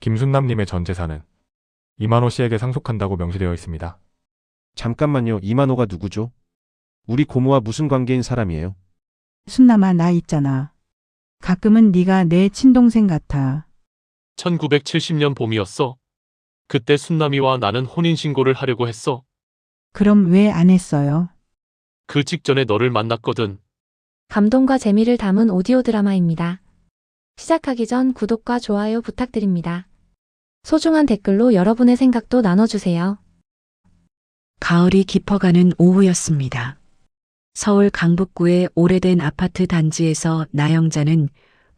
김순남님의 전 재산은 이만호 씨에게 상속한다고 명시되어 있습니다. 잠깐만요. 이만호가 누구죠? 우리 고모와 무슨 관계인 사람이에요? 순남아, 나 있잖아. 가끔은 네가 내 친동생 같아. 1970년 봄이었어. 그때 순남이와 나는 혼인신고를 하려고 했어. 그럼 왜 안 했어요? 그 직전에 너를 만났거든. 감동과 재미를 담은 오디오 드라마입니다. 시작하기 전 구독과 좋아요 부탁드립니다. 소중한 댓글로 여러분의 생각도 나눠주세요. 가을이 깊어가는 오후였습니다. 서울 강북구의 오래된 아파트 단지에서 나영자는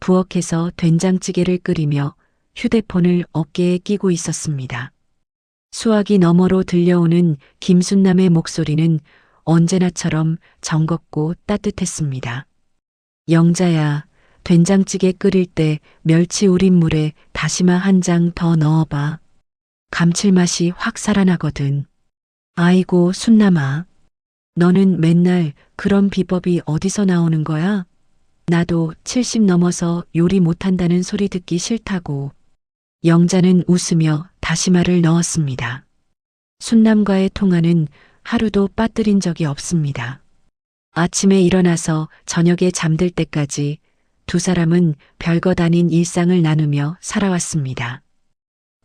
부엌에서 된장찌개를 끓이며 휴대폰을 어깨에 끼고 있었습니다. 수화기 너머로 들려오는 김순남의 목소리는 언제나처럼 정겹고 따뜻했습니다. 영자야, 된장찌개 끓일 때 멸치 우린 물에 다시마 한 장 더 넣어봐. 감칠맛이 확 살아나거든. 아이고, 순남아. 너는 맨날 그런 비법이 어디서 나오는 거야? 나도 70 넘어서 요리 못한다는 소리 듣기 싫다고. 영자는 웃으며 다시마를 넣었습니다. 순남과의 통화는 하루도 빠뜨린 적이 없습니다. 아침에 일어나서 저녁에 잠들 때까지 두 사람은 별것 아닌 일상을 나누며 살아왔습니다.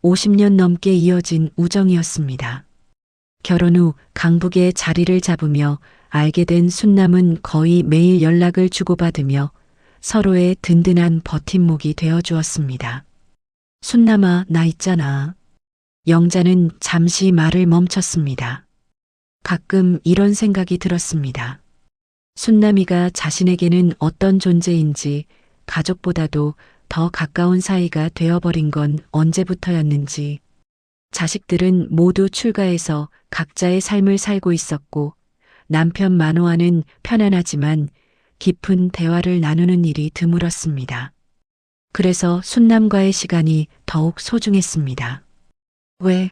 50년 넘게 이어진 우정이었습니다. 결혼 후 강북에 자리를 잡으며 알게 된 순남은 거의 매일 연락을 주고받으며 서로의 든든한 버팀목이 되어 주었습니다. 순남아, 나 있잖아. 영자는 잠시 말을 멈췄습니다. 가끔 이런 생각이 들었습니다. 순남이가 자신에게는 어떤 존재인지 가족보다도 더 가까운 사이가 되어버린 건 언제부터였는지. 자식들은 모두 출가해서 각자의 삶을 살고 있었고 남편 만호와는 편안하지만 깊은 대화를 나누는 일이 드물었습니다. 그래서 순남과의 시간이 더욱 소중했습니다. 왜?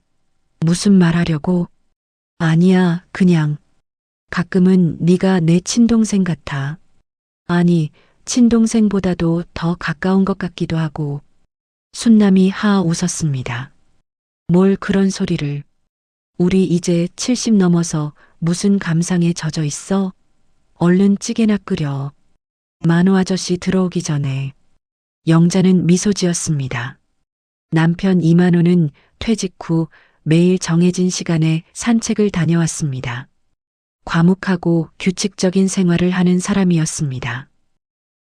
무슨 말 하려고? 아니야, 그냥. 가끔은 네가 내 친동생 같아. 아니, 친동생보다도 더 가까운 것 같기도 하고. 순남이 하 웃었습니다. 뭘 그런 소리를. 우리 이제 70 넘어서 무슨 감상에 젖어 있어? 얼른 찌개나 끓여. 만호 아저씨 들어오기 전에. 영자는 미소 지었습니다. 남편 이만호는 퇴직 후 매일 정해진 시간에 산책을 다녀왔습니다. 과묵하고 규칙적인 생활을 하는 사람이었습니다.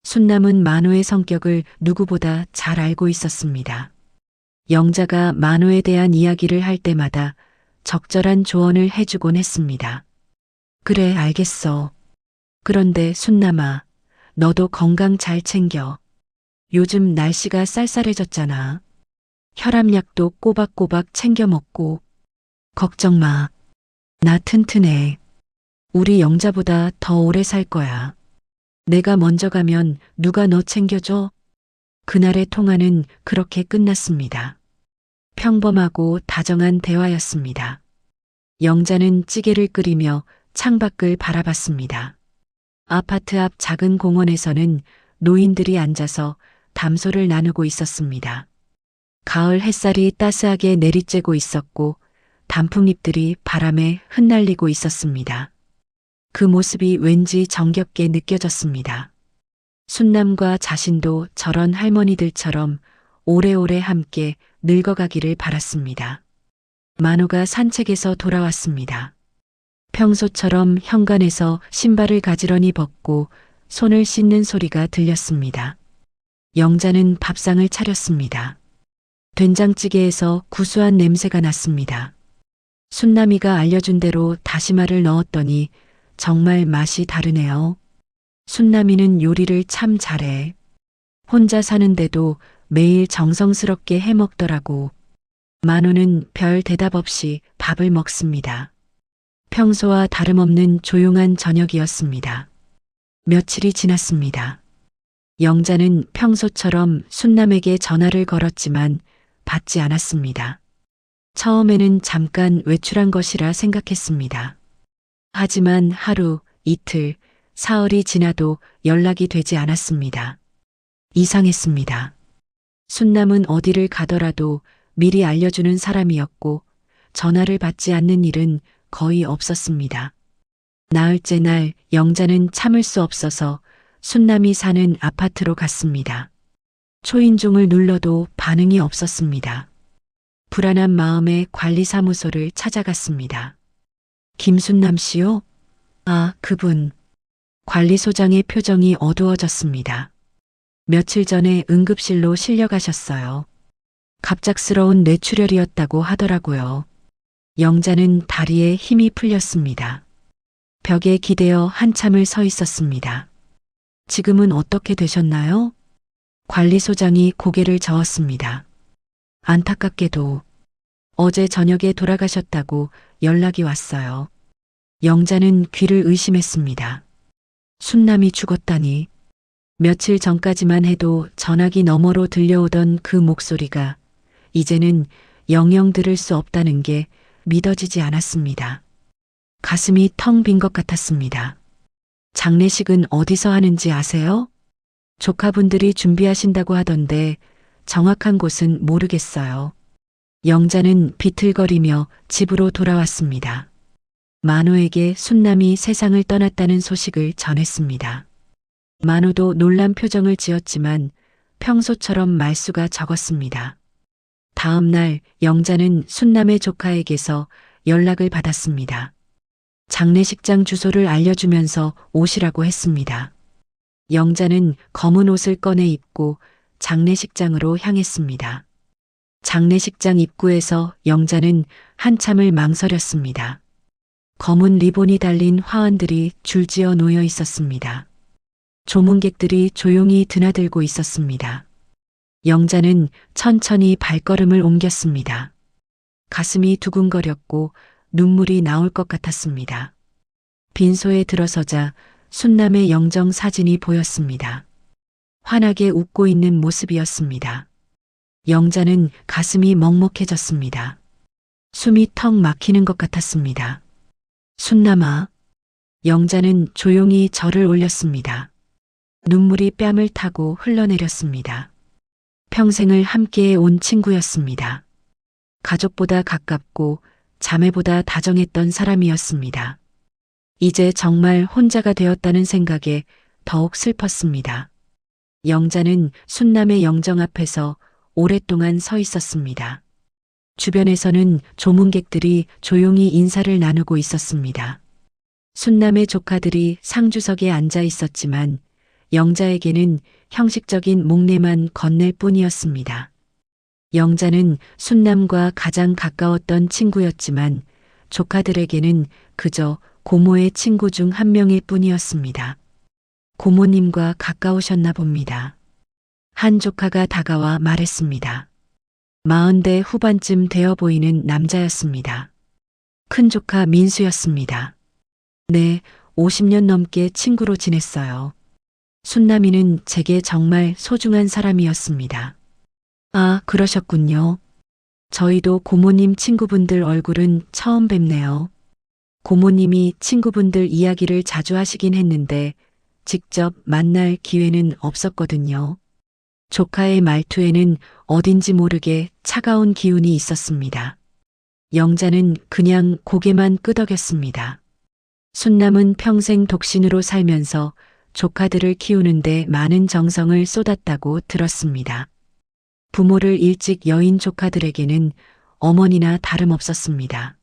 순남은 만호의 성격을 누구보다 잘 알고 있었습니다. 영자가 만호에 대한 이야기를 할 때마다 적절한 조언을 해주곤 했습니다. 그래, 알겠어. 그런데 순남아, 너도 건강 잘 챙겨. 요즘 날씨가 쌀쌀해졌잖아. 혈압약도 꼬박꼬박 챙겨 먹고. 걱정 마. 나 튼튼해. 우리 영자보다 더 오래 살 거야. 내가 먼저 가면 누가 너 챙겨줘? 그날의 통화는 그렇게 끝났습니다. 평범하고 다정한 대화였습니다. 영자는 찌개를 끓이며 창밖을 바라봤습니다. 아파트 앞 작은 공원에서는 노인들이 앉아서 담소를 나누고 있었습니다. 가을 햇살이 따스하게 내리쬐고 있었고 단풍잎들이 바람에 흩날리고 있었습니다. 그 모습이 왠지 정겹게 느껴졌습니다. 순남과 자신도 저런 할머니들처럼 오래오래 함께 늙어가기를 바랐습니다. 만호가 산책에서 돌아왔습니다. 평소처럼 현관에서 신발을 가지런히 벗고 손을 씻는 소리가 들렸습니다. 영자는 밥상을 차렸습니다. 된장찌개에서 구수한 냄새가 났습니다. 순남이가 알려준 대로 다시마를 넣었더니 정말 맛이 다르네요. 순남이는 요리를 참 잘해. 혼자 사는데도 매일 정성스럽게 해먹더라고. 만호는 별 대답 없이 밥을 먹습니다. 평소와 다름없는 조용한 저녁이었습니다. 며칠이 지났습니다. 영자는 평소처럼 순남에게 전화를 걸었지만 받지 않았습니다. 처음에는 잠깐 외출한 것이라 생각했습니다. 하지만 하루, 이틀, 사흘이 지나도 연락이 되지 않았습니다. 이상했습니다. 순남은 어디를 가더라도 미리 알려주는 사람이었고 전화를 받지 않는 일은 거의 없었습니다. 나흘째 날 영자는 참을 수 없어서 순남이 사는 아파트로 갔습니다. 초인종을 눌러도 반응이 없었습니다. 불안한 마음에 관리사무소를 찾아갔습니다. 김순남 씨요? 아, 그분. 관리소장의 표정이 어두워졌습니다. 며칠 전에 응급실로 실려가셨어요. 갑작스러운 뇌출혈이었다고 하더라고요. 영자는 다리에 힘이 풀렸습니다. 벽에 기대어 한참을 서 있었습니다. 지금은 어떻게 되셨나요? 관리소장이 고개를 저었습니다. 안타깝게도 어제 저녁에 돌아가셨다고 연락이 왔어요. 영자는 귀를 의심했습니다. 순남이 죽었다니. 며칠 전까지만 해도 전화기 너머로 들려오던 그 목소리가 이제는 영영 들을 수 없다는 게 믿어지지 않았습니다. 가슴이 텅 빈 것 같았습니다. 장례식은 어디서 하는지 아세요? 조카분들이 준비하신다고 하던데 정확한 곳은 모르겠어요. 영자는 비틀거리며 집으로 돌아왔습니다. 만호에게 순남이 세상을 떠났다는 소식을 전했습니다. 만호도 놀란 표정을 지었지만 평소처럼 말수가 적었습니다. 다음 날 영자는 순남의 조카에게서 연락을 받았습니다. 장례식장 주소를 알려주면서 오시라고 했습니다. 영자는 검은 옷을 꺼내 입고 장례식장으로 향했습니다. 장례식장 입구에서 영자는 한참을 망설였습니다. 검은 리본이 달린 화환들이 줄지어 놓여 있었습니다. 조문객들이 조용히 드나들고 있었습니다. 영자는 천천히 발걸음을 옮겼습니다. 가슴이 두근거렸고 눈물이 나올 것 같았습니다. 빈소에 들어서자 순남의 영정 사진이 보였습니다. 환하게 웃고 있는 모습이었습니다. 영자는 가슴이 먹먹해졌습니다. 숨이 턱 막히는 것 같았습니다. 순남아. 영자는 조용히 절을 올렸습니다. 눈물이 뺨을 타고 흘러내렸습니다. 평생을 함께해 온 친구였습니다. 가족보다 가깝고 자매보다 다정했던 사람이었습니다. 이제 정말 혼자가 되었다는 생각에 더욱 슬펐습니다. 영자는 순남의 영정 앞에서 오랫동안 서 있었습니다. 주변에서는 조문객들이 조용히 인사를 나누고 있었습니다. 순남의 조카들이 상주석에 앉아 있었지만 영자에게는 형식적인 목례만 건넬 뿐이었습니다. 영자는 순남과 가장 가까웠던 친구였지만 조카들에게는 그저 고모의 친구 중 한 명일 뿐이었습니다. 고모님과 가까우셨나 봅니다. 한 조카가 다가와 말했습니다. 40대 후반쯤 되어 보이는 남자였습니다. 큰 조카 민수였습니다. 네, 50년 넘게 친구로 지냈어요. 순남이는 제게 정말 소중한 사람이었습니다. 아, 그러셨군요. 저희도 고모님 친구분들 얼굴은 처음 뵙네요. 고모님이 친구분들 이야기를 자주 하시긴 했는데 직접 만날 기회는 없었거든요. 조카의 말투에는 어딘지 모르게 차가운 기운이 있었습니다. 영자는 그냥 고개만 끄덕였습니다. 순남은 평생 독신으로 살면서 조카들을 키우는데 많은 정성을 쏟았다고 들었습니다. 부모를 일찍 여인 조카들에게는 어머니나 다름없었습니다.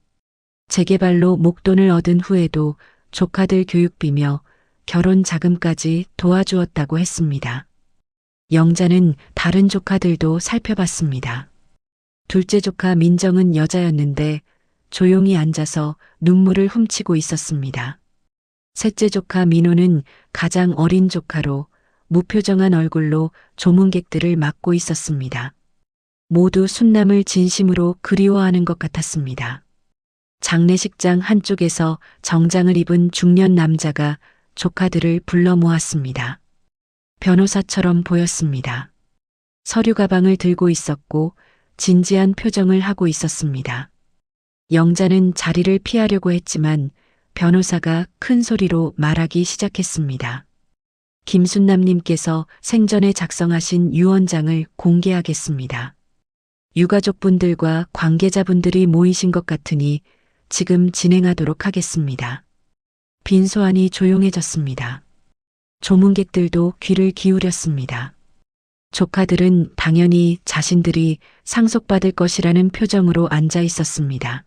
재개발로 목돈을 얻은 후에도 조카들 교육비며 결혼 자금까지 도와주었다고 했습니다. 영자는 다른 조카들도 살펴봤습니다. 둘째 조카 민정은 여자였는데 조용히 앉아서 눈물을 훔치고 있었습니다. 셋째 조카 민호는 가장 어린 조카로 무표정한 얼굴로 조문객들을 맞고 있었습니다. 모두 순남을 진심으로 그리워하는 것 같았습니다. 장례식장 한쪽에서 정장을 입은 중년 남자가 조카들을 불러 모았습니다. 변호사처럼 보였습니다. 서류 가방을 들고 있었고 진지한 표정을 하고 있었습니다. 영자는 자리를 피하려고 했지만 변호사가 큰 소리로 말하기 시작했습니다. 김순남님께서 생전에 작성하신 유언장을 공개하겠습니다. 유가족분들과 관계자분들이 모이신 것 같으니 지금 진행하도록 하겠습니다. 빈소안이 조용해졌습니다. 조문객들도 귀를 기울였습니다. 조카들은 당연히 자신들이 상속받을 것이라는 표정으로 앉아 있었습니다.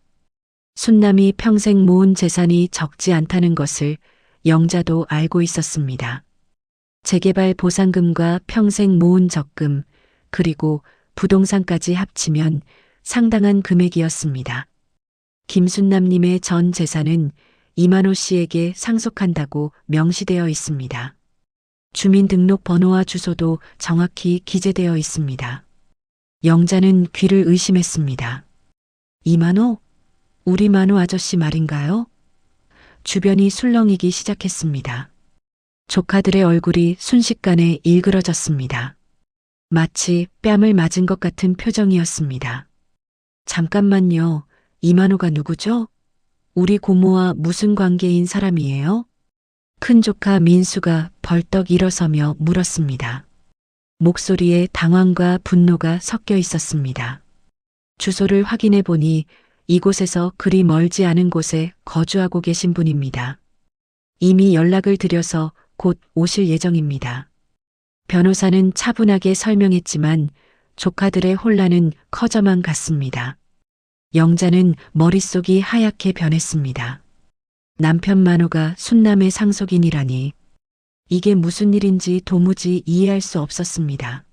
순남이 평생 모은 재산이 적지 않다는 것을 영자도 알고 있었습니다. 재개발 보상금과 평생 모은 적금, 그리고 부동산까지 합치면 상당한 금액이었습니다. 김순남님의 전 재산은 이만호 씨에게 상속한다고 명시되어 있습니다. 주민등록번호와 주소도 정확히 기재되어 있습니다. 영자는 귀를 의심했습니다. 이만호? 우리 만호 아저씨 말인가요? 주변이 술렁이기 시작했습니다. 조카들의 얼굴이 순식간에 일그러졌습니다. 마치 뺨을 맞은 것 같은 표정이었습니다. 잠깐만요. 이만호가 누구죠? 우리 고모와 무슨 관계인 사람이에요? 큰 조카 민수가 벌떡 일어서며 물었습니다. 목소리에 당황과 분노가 섞여 있었습니다. 주소를 확인해 보니 이곳에서 그리 멀지 않은 곳에 거주하고 계신 분입니다. 이미 연락을 드려서 곧 오실 예정입니다. 변호사는 차분하게 설명했지만 조카들의 혼란은 커져만 갔습니다. 영자는 머릿속이 하얗게 변했습니다. 남편 만호가 순남의 상속인이라니 이게 무슨 일인지 도무지 이해할 수 없었습니다.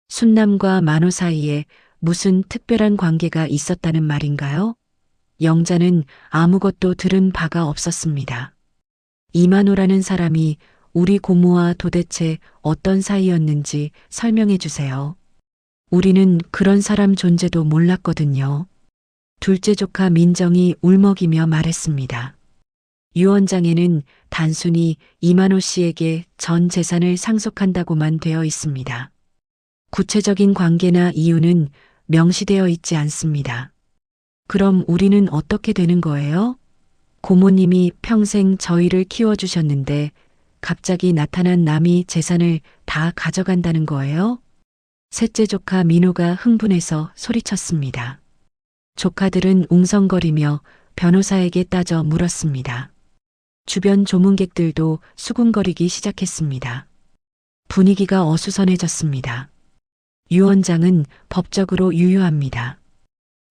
순남과 만호 사이에 무슨 특별한 관계가 있었다는 말인가요? 영자는 아무것도 들은 바가 없었습니다. 이만호라는 사람이 우리 고모와 도대체 어떤 사이였는지 설명해 주세요. 우리는 그런 사람 존재도 몰랐거든요. 둘째 조카 민정이 울먹이며 말했습니다. 유언장에는 단순히 이만호 씨에게 전 재산을 상속한다고만 되어 있습니다. 구체적인 관계나 이유는 명시되어 있지 않습니다. 그럼 우리는 어떻게 되는 거예요? 고모님이 평생 저희를 키워주셨는데 갑자기 나타난 남이 재산을 다 가져간다는 거예요? 셋째 조카 민호가 흥분해서 소리쳤습니다. 조카들은 웅성거리며 변호사에게 따져 물었습니다. 주변 조문객들도 수군거리기 시작했습니다. 분위기가 어수선해졌습니다. 유언장은 법적으로 유효합니다.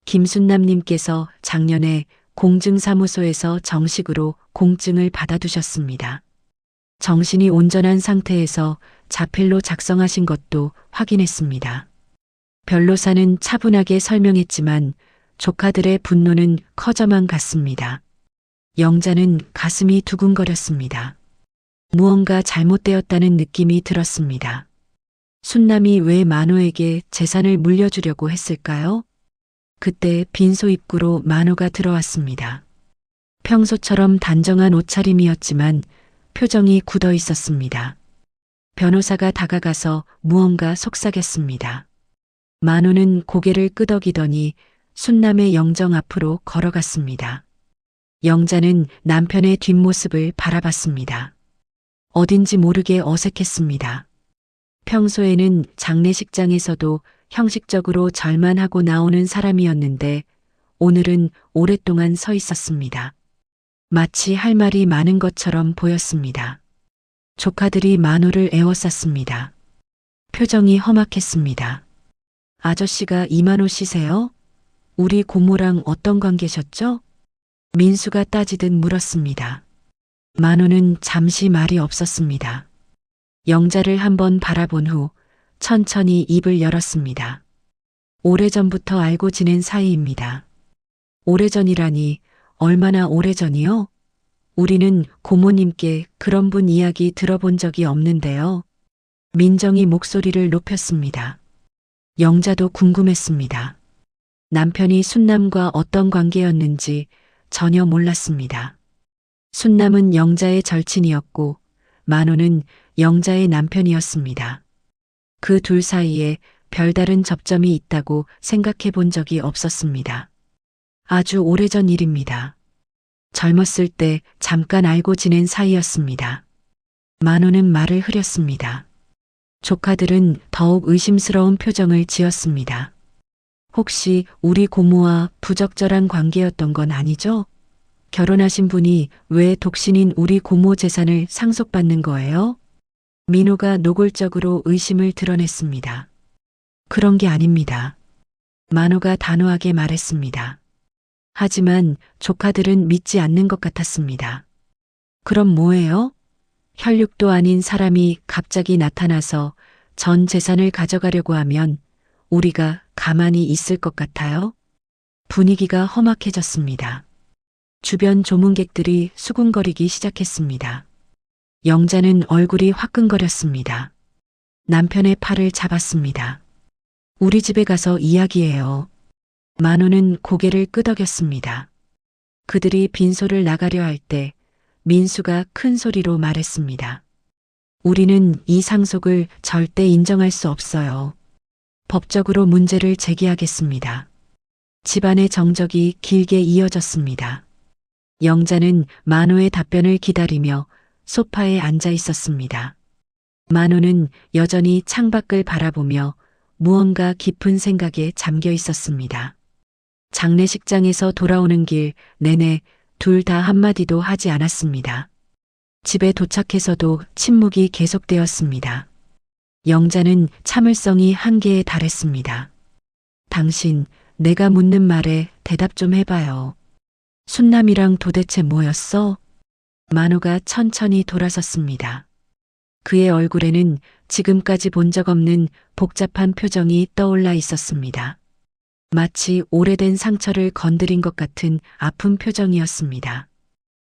김순남님께서 작년에 공증사무소에서 정식으로 공증을 받아두셨습니다. 정신이 온전한 상태에서 자필로 작성하신 것도 확인했습니다. 변호사는 차분하게 설명했지만 조카들의 분노는 커져만 갔습니다. 영자는 가슴이 두근거렸습니다. 무언가 잘못되었다는 느낌이 들었습니다. 순남이 왜 만호에게 재산을 물려주려고 했을까요? 그때 빈소 입구로 만호가 들어왔습니다. 평소처럼 단정한 옷차림이었지만 표정이 굳어 있었습니다. 변호사가 다가가서 무언가 속삭였습니다. 만호는 고개를 끄덕이더니 순남의 영정 앞으로 걸어갔습니다. 영자는 남편의 뒷모습을 바라봤습니다. 어딘지 모르게 어색했습니다. 평소에는 장례식장에서도 형식적으로 절만 하고 나오는 사람이었는데 오늘은 오랫동안 서 있었습니다. 마치 할 말이 많은 것처럼 보였습니다. 조카들이 만호를 에워쌌습니다. 표정이 험악했습니다. 아저씨가 이만호 씨세요? 우리 고모랑 어떤 관계셨죠? 민수가 따지듯 물었습니다. 만호는 잠시 말이 없었습니다. 영자를 한번 바라본 후 천천히 입을 열었습니다. 오래전부터 알고 지낸 사이입니다. 오래전이라니 얼마나 오래전이요? 우리는 고모님께 그런 분 이야기 들어본 적이 없는데요. 민정이 목소리를 높였습니다. 영자도 궁금했습니다. 남편이 순남과 어떤 관계였는지 전혀 몰랐습니다. 순남은 영자의 절친이었고 만호는 영자의 남편이었습니다. 그 둘 사이에 별다른 접점이 있다고 생각해 본 적이 없었습니다. 아주 오래전 일입니다. 젊었을 때 잠깐 알고 지낸 사이였습니다. 만호는 말을 흐렸습니다. 조카들은 더욱 의심스러운 표정을 지었습니다. 혹시 우리 고모와 부적절한 관계였던 건 아니죠? 결혼하신 분이 왜 독신인 우리 고모 재산을 상속받는 거예요? 민호가 노골적으로 의심을 드러냈습니다. 그런 게 아닙니다. 만호가 단호하게 말했습니다. 하지만 조카들은 믿지 않는 것 같았습니다. 그럼 뭐예요? 혈육도 아닌 사람이 갑자기 나타나서 전 재산을 가져가려고 하면 우리가 가만히 있을 것 같아요? 분위기가 험악해졌습니다. 주변 조문객들이 수군거리기 시작했습니다. 영자는 얼굴이 화끈거렸습니다. 남편의 팔을 잡았습니다. 우리 집에 가서 이야기해요. 만호는 고개를 끄덕였습니다. 그들이 빈소를 나가려 할 때 민수가 큰 소리로 말했습니다. 우리는 이 상속을 절대 인정할 수 없어요. 법적으로 문제를 제기하겠습니다. 집안의 정적이 길게 이어졌습니다. 영자는 만호의 답변을 기다리며 소파에 앉아 있었습니다. 만호는 여전히 창밖을 바라보며 무언가 깊은 생각에 잠겨 있었습니다. 장례식장에서 돌아오는 길 내내 둘 다 한마디도 하지 않았습니다. 집에 도착해서도 침묵이 계속되었습니다. 영자는 참을성이 한계에 달했습니다. 당신, 내가 묻는 말에 대답 좀 해봐요. 순남이랑 도대체 뭐였어? 만호가 천천히 돌아섰습니다. 그의 얼굴에는 지금까지 본 적 없는 복잡한 표정이 떠올라 있었습니다. 마치 오래된 상처를 건드린 것 같은 아픈 표정이었습니다.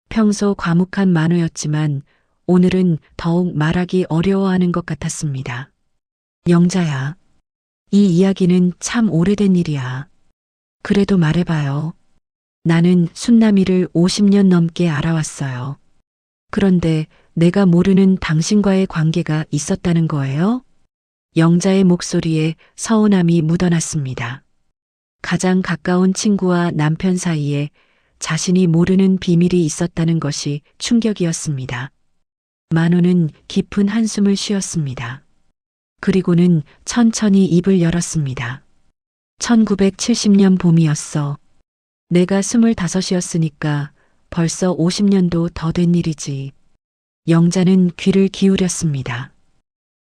평소 과묵한 만호였지만 오늘은 더욱 말하기 어려워하는 것 같았습니다. 영자야, 이 이야기는 참 오래된 일이야. 그래도 말해봐요. 나는 순남이를 50년 넘게 알아왔어요. 그런데 내가 모르는 당신과의 관계가 있었다는 거예요? 영자의 목소리에 서운함이 묻어났습니다. 가장 가까운 친구와 남편 사이에 자신이 모르는 비밀이 있었다는 것이 충격이었습니다. 만호는 깊은 한숨을 쉬었습니다. 그리고는 천천히 입을 열었습니다. 1970년 봄이었어. 내가 25이었으니까 벌써 50년도 더 된 일이지. 영자는 귀를 기울였습니다.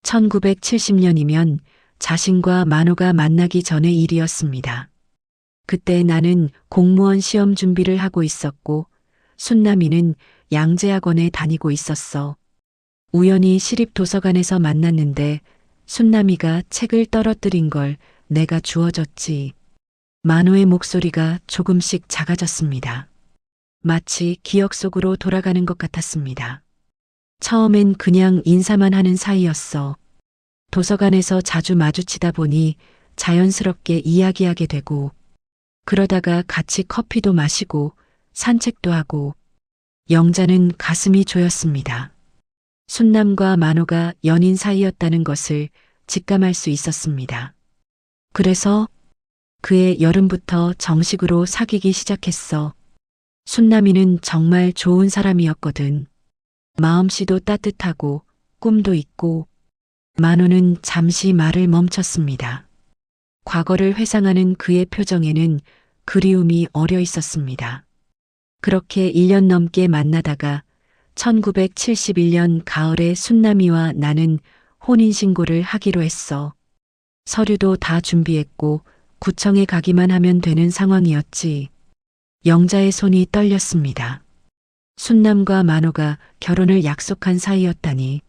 1970년이면 자신과 만호가 만나기 전의 일이었습니다. 그때 나는 공무원 시험 준비를 하고 있었고 순남이는 양재학원에 다니고 있었어. 우연히 시립도서관에서 만났는데 순남이가 책을 떨어뜨린 걸 내가 주워줬지. 만호의 목소리가 조금씩 작아졌습니다. 마치 기억 속으로 돌아가는 것 같았습니다. 처음엔 그냥 인사만 하는 사이였어. 도서관에서 자주 마주치다 보니 자연스럽게 이야기하게 되고 그러다가 같이 커피도 마시고 산책도 하고 영자는 가슴이 조였습니다. 순남과 만호가 연인 사이였다는 것을 직감할 수 있었습니다. 그래서 그해 여름부터 정식으로 사귀기 시작했어. 순남이는 정말 좋은 사람이었거든. 마음씨도 따뜻하고 꿈도 있고. 만호는 잠시 말을 멈췄습니다. 과거를 회상하는 그의 표정에는 그리움이 어려 있었습니다. 그렇게 1년 넘게 만나다가 1971년 가을에 순남이와 나는 혼인신고를 하기로 했어. 서류도 다 준비했고 구청에 가기만 하면 되는 상황이었지. 영자의 손이 떨렸습니다. 순남과 만호가 결혼을 약속한 사이였다니.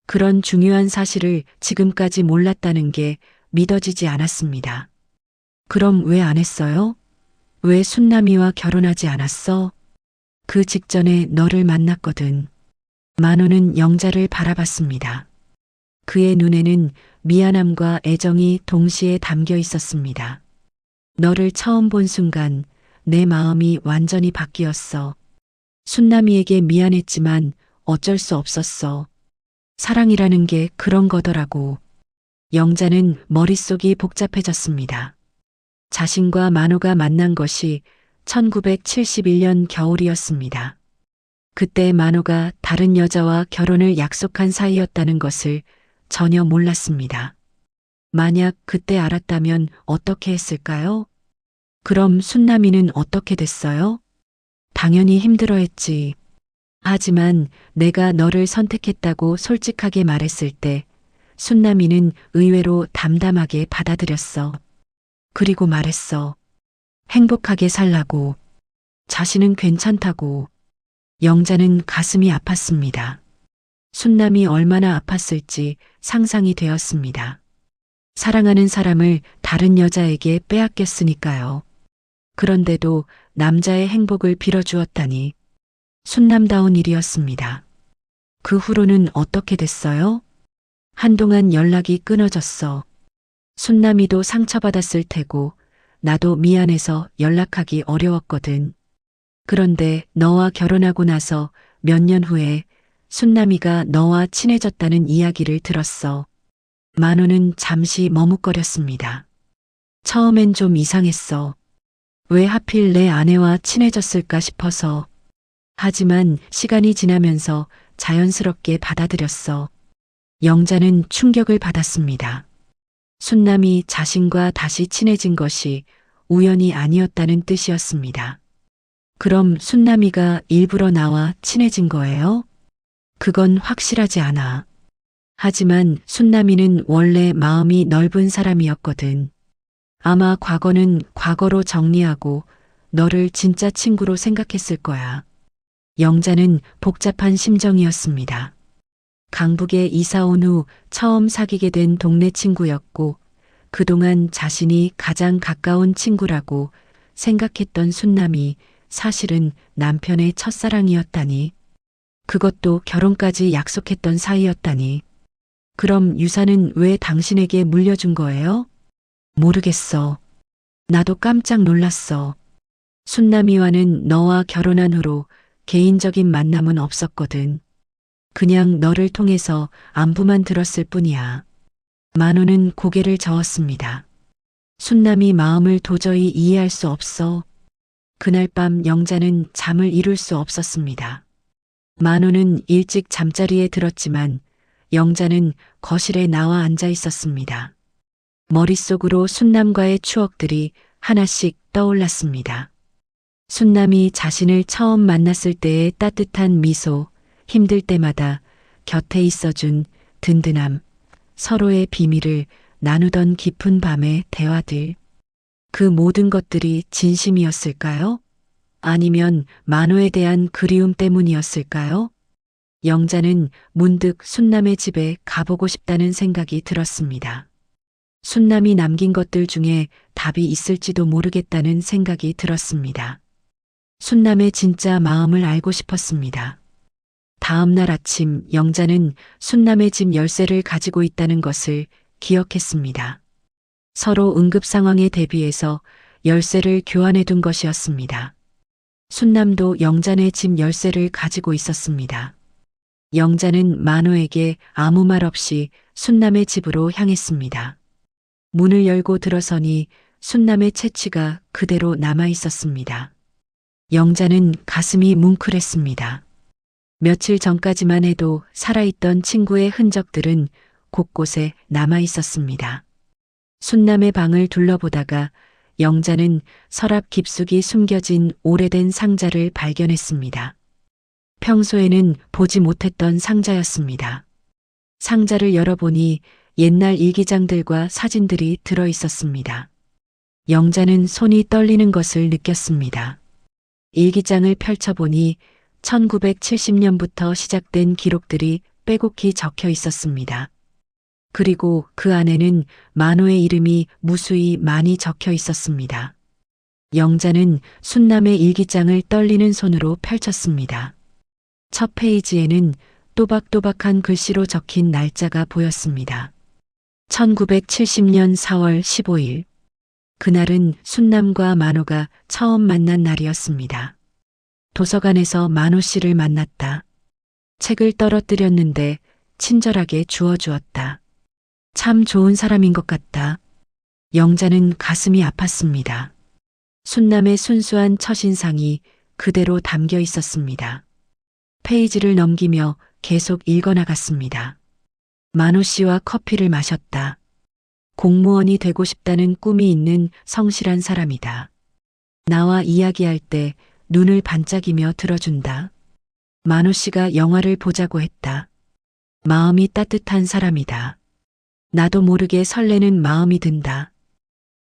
그런 중요한 사실을 지금까지 몰랐다는 게 믿어지지 않았습니다. 그럼 왜 안 했어요? 왜 순남이와 결혼하지 않았어? 그 직전에 너를 만났거든. 만호는 영자를 바라봤습니다. 그의 눈에는 미안함과 애정이 동시에 담겨 있었습니다. 너를 처음 본 순간 내 마음이 완전히 바뀌었어. 순남이에게 미안했지만 어쩔 수 없었어. 사랑이라는 게 그런 거더라고. 영자는 머릿속이 복잡해졌습니다. 자신과 만호가 만난 것이 1971년 겨울이었습니다. 그때 만호가 다른 여자와 결혼을 약속한 사이였다는 것을 전혀 몰랐습니다. 만약 그때 알았다면 어떻게 했을까요? 그럼 순남이는 어떻게 됐어요? 당연히 힘들어했지. 하지만 내가 너를 선택했다고 솔직하게 말했을 때 순남이는 의외로 담담하게 받아들였어. 그리고 말했어. 행복하게 살라고. 자신은 괜찮다고. 영자는 가슴이 아팠습니다. 순남이 얼마나 아팠을지 상상이 되었습니다. 사랑하는 사람을 다른 여자에게 빼앗겼으니까요. 그런데도 남자의 행복을 빌어주었다니 순남다운 일이었습니다. 그 후로는 어떻게 됐어요? 한동안 연락이 끊어졌어. 순남이도 상처받았을 테고 나도 미안해서 연락하기 어려웠거든. 그런데 너와 결혼하고 나서 몇 년 후에 순남이가 너와 친해졌다는 이야기를 들었어. 만호는 잠시 머뭇거렸습니다. 처음엔 좀 이상했어. 왜 하필 내 아내와 친해졌을까 싶어서. 하지만 시간이 지나면서 자연스럽게 받아들였어. 영자는 충격을 받았습니다. 순남이 자신과 다시 친해진 것이 우연이 아니었다는 뜻이었습니다. 그럼 순남이가 일부러 나와 친해진 거예요? 그건 확실하지 않아. 하지만 순남이는 원래 마음이 넓은 사람이었거든. 아마 과거는 과거로 정리하고 너를 진짜 친구로 생각했을 거야. 영자는 복잡한 심정이었습니다. 강북에 이사 온 후 처음 사귀게 된 동네 친구였고 그동안 자신이 가장 가까운 친구라고 생각했던 순남이 사실은 남편의 첫사랑이었다니. 그것도 결혼까지 약속했던 사이였다니. 그럼 유산은 왜 당신에게 물려준 거예요? 모르겠어. 나도 깜짝 놀랐어. 순남이와는 너와 결혼한 후로 개인적인 만남은 없었거든. 그냥 너를 통해서 안부만 들었을 뿐이야. 만호는 고개를 저었습니다. 순남이 마음을 도저히 이해할 수 없어. 그날 밤 영자는 잠을 이룰 수 없었습니다. 만호는 일찍 잠자리에 들었지만 영자는 거실에 나와 앉아 있었습니다. 머릿속으로 순남과의 추억들이 하나씩 떠올랐습니다. 순남이 자신을 처음 만났을 때의 따뜻한 미소, 힘들 때마다 곁에 있어준 든든함, 서로의 비밀을 나누던 깊은 밤의 대화들. 그 모든 것들이 진심이었을까요? 아니면 만호에 대한 그리움 때문이었을까요? 영자는 문득 순남의 집에 가보고 싶다는 생각이 들었습니다. 순남이 남긴 것들 중에 답이 있을지도 모르겠다는 생각이 들었습니다. 순남의 진짜 마음을 알고 싶었습니다. 다음 날 아침 영자는 순남의 집 열쇠를 가지고 있다는 것을 기억했습니다. 서로 응급 상황에 대비해서 열쇠를 교환해 둔 것이었습니다. 순남도 영자네 집 열쇠를 가지고 있었습니다. 영자는 만호에게 아무 말 없이 순남의 집으로 향했습니다. 문을 열고 들어서니 순남의 채취가 그대로 남아 있었습니다. 영자는 가슴이 뭉클했습니다. 며칠 전까지만 해도 살아있던 친구의 흔적들은 곳곳에 남아 있었습니다. 순남의 방을 둘러보다가 영자는 서랍 깊숙이 숨겨진 오래된 상자를 발견했습니다. 평소에는 보지 못했던 상자였습니다. 상자를 열어보니 옛날 일기장들과 사진들이 들어 있었습니다. 영자는 손이 떨리는 것을 느꼈습니다. 일기장을 펼쳐보니 1970년부터 시작된 기록들이 빼곡히 적혀 있었습니다. 그리고 그 안에는 만호의 이름이 무수히 많이 적혀 있었습니다. 영자는 순남의 일기장을 떨리는 손으로 펼쳤습니다. 첫 페이지에는 또박또박한 글씨로 적힌 날짜가 보였습니다. 1970년 4월 15일. 그날은 순남과 만호가 처음 만난 날이었습니다. 도서관에서 만호 씨를 만났다. 책을 떨어뜨렸는데 친절하게 주워주었다. 참 좋은 사람인 것 같다. 영자는 가슴이 아팠습니다. 순남의 순수한 첫인상이 그대로 담겨 있었습니다. 페이지를 넘기며 계속 읽어나갔습니다. 만호 씨와 커피를 마셨다. 공무원이 되고 싶다는 꿈이 있는 성실한 사람이다. 나와 이야기할 때 눈을 반짝이며 들어준다. 만호 씨가 영화를 보자고 했다. 마음이 따뜻한 사람이다. 나도 모르게 설레는 마음이 든다.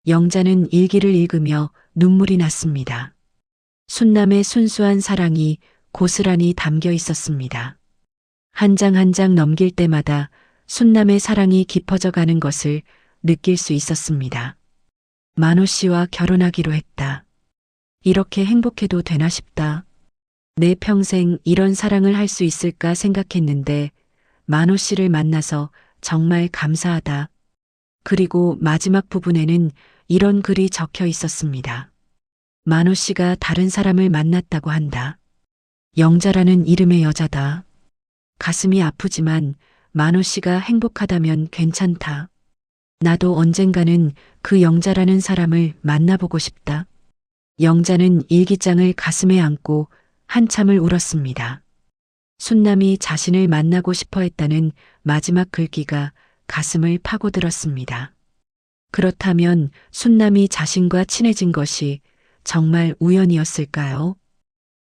영자는 일기를 읽으며 눈물이 났습니다. 순남의 순수한 사랑이 고스란히 담겨 있었습니다. 한 장 한 장 넘길 때마다 순남의 사랑이 깊어져 가는 것을 느낄 수 있었습니다. 만호 씨와 결혼하기로 했다. 이렇게 행복해도 되나 싶다. 내 평생 이런 사랑을 할 수 있을까 생각했는데 만호 씨를 만나서 정말 감사하다. 그리고 마지막 부분에는 이런 글이 적혀 있었습니다. 만호 씨가 다른 사람을 만났다고 한다. 영자라는 이름의 여자다. 가슴이 아프지만 만호 씨가 행복하다면 괜찮다. 나도 언젠가는 그 영자라는 사람을 만나보고 싶다. 영자는 일기장을 가슴에 안고 한참을 울었습니다. 순남이 자신을 만나고 싶어 했다는 마지막 글귀가 가슴을 파고들었습니다. 그렇다면 순남이 자신과 친해진 것이 정말 우연이었을까요?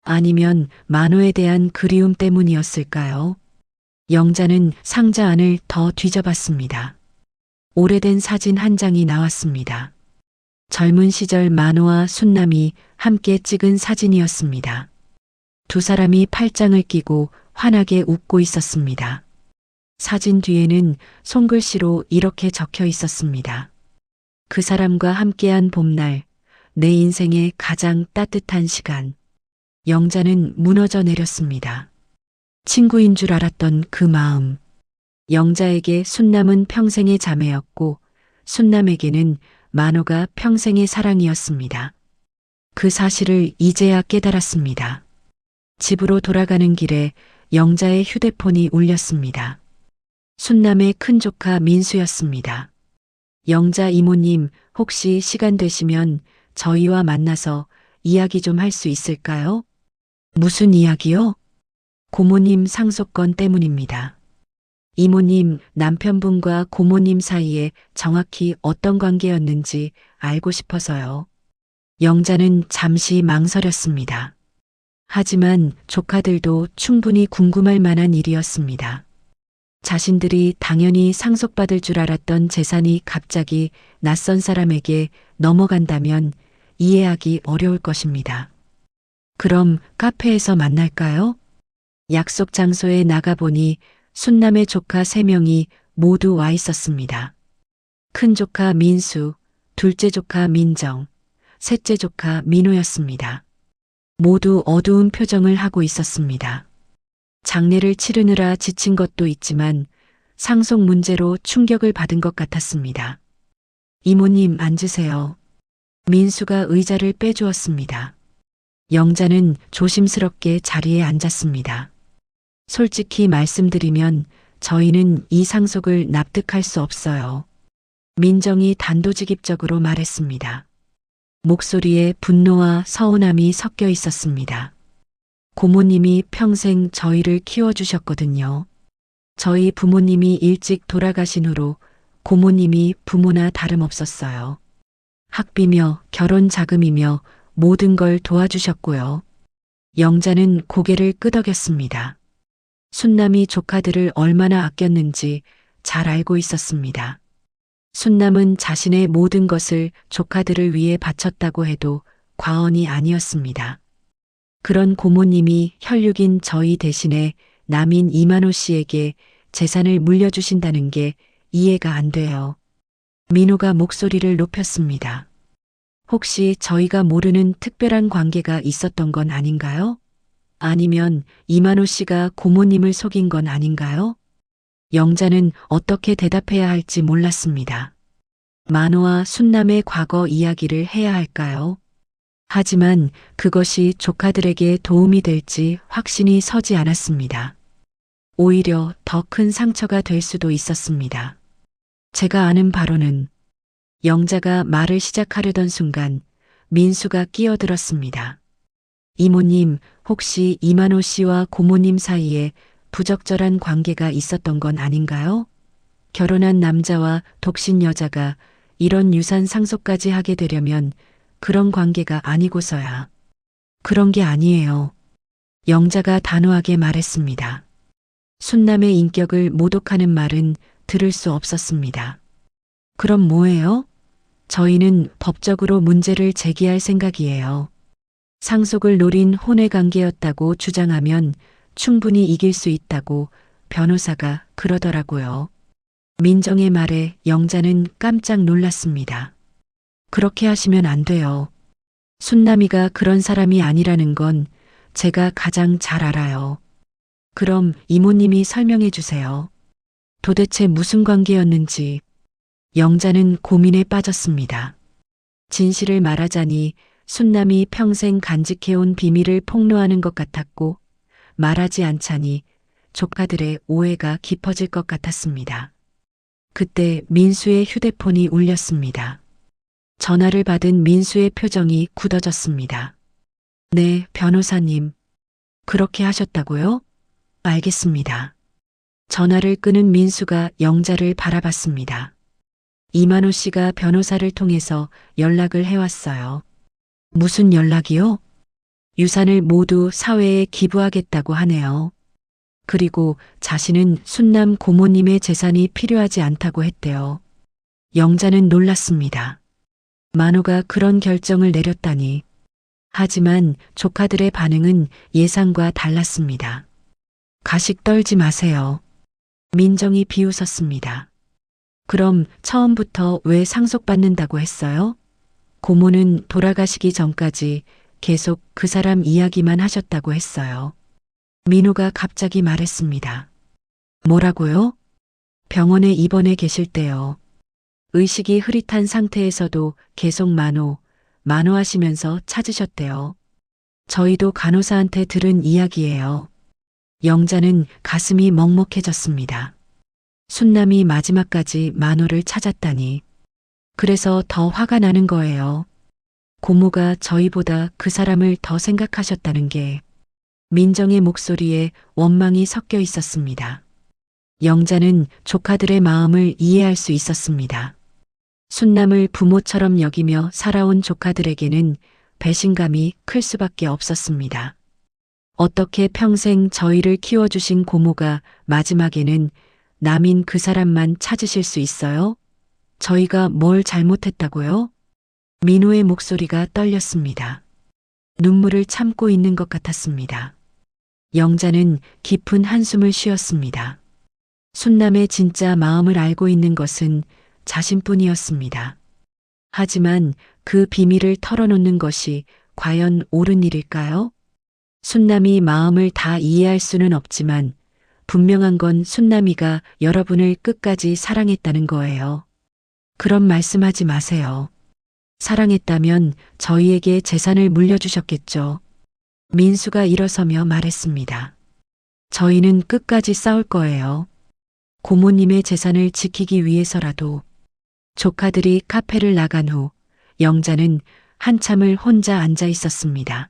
아니면 만호에 대한 그리움 때문이었을까요? 영자는 상자 안을 더 뒤져봤습니다. 오래된 사진 한 장이 나왔습니다. 젊은 시절 만호와 순남이 함께 찍은 사진이었습니다. 두 사람이 팔짱을 끼고 환하게 웃고 있었습니다. 사진 뒤에는 손글씨로 이렇게 적혀 있었습니다. 그 사람과 함께한 봄날, 내 인생의 가장 따뜻한 시간. 영자는 무너져 내렸습니다. 친구인 줄 알았던 그 마음. 영자에게 순남은 평생의 자매였고 순남에게는 만호가 평생의 사랑이었습니다. 그 사실을 이제야 깨달았습니다. 집으로 돌아가는 길에 영자의 휴대폰이 울렸습니다. 순남의 큰 조카 민수였습니다. 영자 이모님, 혹시 시간 되시면 저희와 만나서 이야기 좀 할 수 있을까요? 무슨 이야기요? 고모님 상속건 때문입니다. 이모님, 남편분과 고모님 사이에 정확히 어떤 관계였는지 알고 싶어서요. 영자는 잠시 망설였습니다. 하지만 조카들도 충분히 궁금할 만한 일이었습니다. 자신들이 당연히 상속받을 줄 알았던 재산이 갑자기 낯선 사람에게 넘어간다면 이해하기 어려울 것입니다. 그럼 카페에서 만날까요? 약속 장소에 나가보니 순남의 조카 3명이 모두 와 있었습니다. 큰 조카 민수, 둘째 조카 민정, 셋째 조카 민호였습니다. 모두 어두운 표정을 하고 있었습니다. 장례를 치르느라 지친 것도 있지만 상속 문제로 충격을 받은 것 같았습니다. 이모님 앉으세요. 민수가 의자를 빼주었습니다. 영자는 조심스럽게 자리에 앉았습니다. 솔직히 말씀드리면 저희는 이 상속을 납득할 수 없어요. 민정이 단도직입적으로 말했습니다. 목소리에 분노와 서운함이 섞여 있었습니다. 고모님이 평생 저희를 키워주셨거든요. 저희 부모님이 일찍 돌아가신 후로 고모님이 부모나 다름없었어요. 학비며 결혼 자금이며 모든 걸 도와주셨고요. 영자는 고개를 끄덕였습니다. 순남이 조카들을 얼마나 아꼈는지 잘 알고 있었습니다. 순남은 자신의 모든 것을 조카들을 위해 바쳤다고 해도 과언이 아니었습니다. 그런 고모님이 혈육인 저희 대신에 남인 이만호 씨에게 재산을 물려주신다는 게 이해가 안 돼요. 민호가 목소리를 높였습니다. 혹시 저희가 모르는 특별한 관계가 있었던 건 아닌가요? 아니면 이만호 씨가 고모님을 속인 건 아닌가요? 영자는 어떻게 대답해야 할지 몰랐습니다. 만호와 순남의 과거 이야기를 해야 할까요? 하지만 그것이 조카들에게 도움이 될지 확신이 서지 않았습니다. 오히려 더 큰 상처가 될 수도 있었습니다. 제가 아는 바로는 영자가 말을 시작하려던 순간 민수가 끼어들었습니다. 이모님, 혹시 이만호 씨와 고모님 사이에 부적절한 관계가 있었던 건 아닌가요? 결혼한 남자와 독신 여자가 이런 유산 상속까지 하게 되려면 그런 관계가 아니고서야. 그런 게 아니에요. 영자가 단호하게 말했습니다. 순남의 인격을 모독하는 말은 들을 수 없었습니다. 그럼 뭐예요? 저희는 법적으로 문제를 제기할 생각이에요. 상속을 노린 혼외 관계였다고 주장하면 충분히 이길 수 있다고 변호사가 그러더라고요. 민정의 말에 영자는 깜짝 놀랐습니다. 그렇게 하시면 안 돼요. 순남이가 그런 사람이 아니라는 건 제가 가장 잘 알아요. 그럼 이모님이 설명해 주세요. 도대체 무슨 관계였는지. 영자는 고민에 빠졌습니다. 진실을 말하자니 순남이 평생 간직해온 비밀을 폭로하는 것 같았고 말하지 않자니 조카들의 오해가 깊어질 것 같았습니다. 그때 민수의 휴대폰이 울렸습니다. 전화를 받은 민수의 표정이 굳어졌습니다. 네, 변호사님. 그렇게 하셨다고요? 알겠습니다. 전화를 끊은 민수가 영자를 바라봤습니다. 이만호 씨가 변호사를 통해서 연락을 해왔어요. 무슨 연락이요? 유산을 모두 사회에 기부하겠다고 하네요. 그리고 자신은 순남 고모님의 재산이 필요하지 않다고 했대요. 영자는 놀랐습니다. 만호가 그런 결정을 내렸다니. 하지만 조카들의 반응은 예상과 달랐습니다. 가식 떨지 마세요. 민정이 비웃었습니다. 그럼 처음부터 왜 상속받는다고 했어요? 고모는 돌아가시기 전까지 계속 그 사람 이야기만 하셨다고 했어요. 민호가 갑자기 말했습니다. 뭐라고요? 병원에 입원해 계실 때요. 의식이 흐릿한 상태에서도 계속 만호 하시면서 찾으셨대요. 저희도 간호사한테 들은 이야기예요. 영자는 가슴이 먹먹해졌습니다. 순남이 마지막까지 만호를 찾았다니. 그래서 더 화가 나는 거예요. 고모가 저희보다 그 사람을 더 생각하셨다는 게. 민정의 목소리에 원망이 섞여 있었습니다. 영자는 조카들의 마음을 이해할 수 있었습니다. 순남을 부모처럼 여기며 살아온 조카들에게는 배신감이 클 수밖에 없었습니다. 어떻게 평생 저희를 키워주신 고모가 마지막에는 남인 그 사람만 찾으실 수 있어요? 저희가 뭘 잘못했다고요? 민호의 목소리가 떨렸습니다. 눈물을 참고 있는 것 같았습니다. 영자는 깊은 한숨을 쉬었습니다. 순남의 진짜 마음을 알고 있는 것은 자신뿐이었습니다. 하지만 그 비밀을 털어놓는 것이 과연 옳은 일일까요? 순남이 마음을 다 이해할 수는 없지만 분명한 건 순남이가 여러분을 끝까지 사랑했다는 거예요. 그런 말씀하지 마세요. 사랑했다면 저희에게 재산을 물려주셨겠죠. 민수가 일어서며 말했습니다. 저희는 끝까지 싸울 거예요. 고모님의 재산을 지키기 위해서라도. 조카들이 카페를 나간 후 영자는 한참을 혼자 앉아 있었습니다.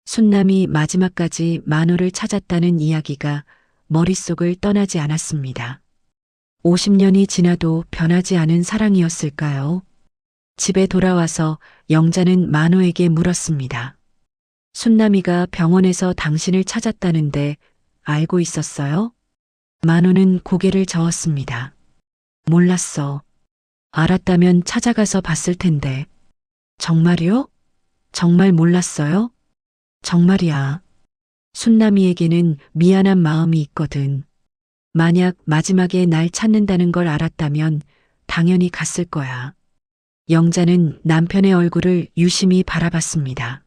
순남이 마지막까지 만호를 찾았다는 이야기가 머릿속을 떠나지 않았습니다. 50년이 지나도 변하지 않은 사랑이었을까요? 집에 돌아와서 영자는 만호에게 물었습니다. 순남이가 병원에서 당신을 찾았다는데 알고 있었어요? 만호는 고개를 저었습니다. 몰랐어. 알았다면 찾아가서 봤을 텐데. 정말이요? 정말 몰랐어요? 정말이야. 순남이에게는 미안한 마음이 있거든. 만약 마지막에 날 찾는다는 걸 알았다면 당연히 갔을 거야. 영자는 남편의 얼굴을 유심히 바라봤습니다.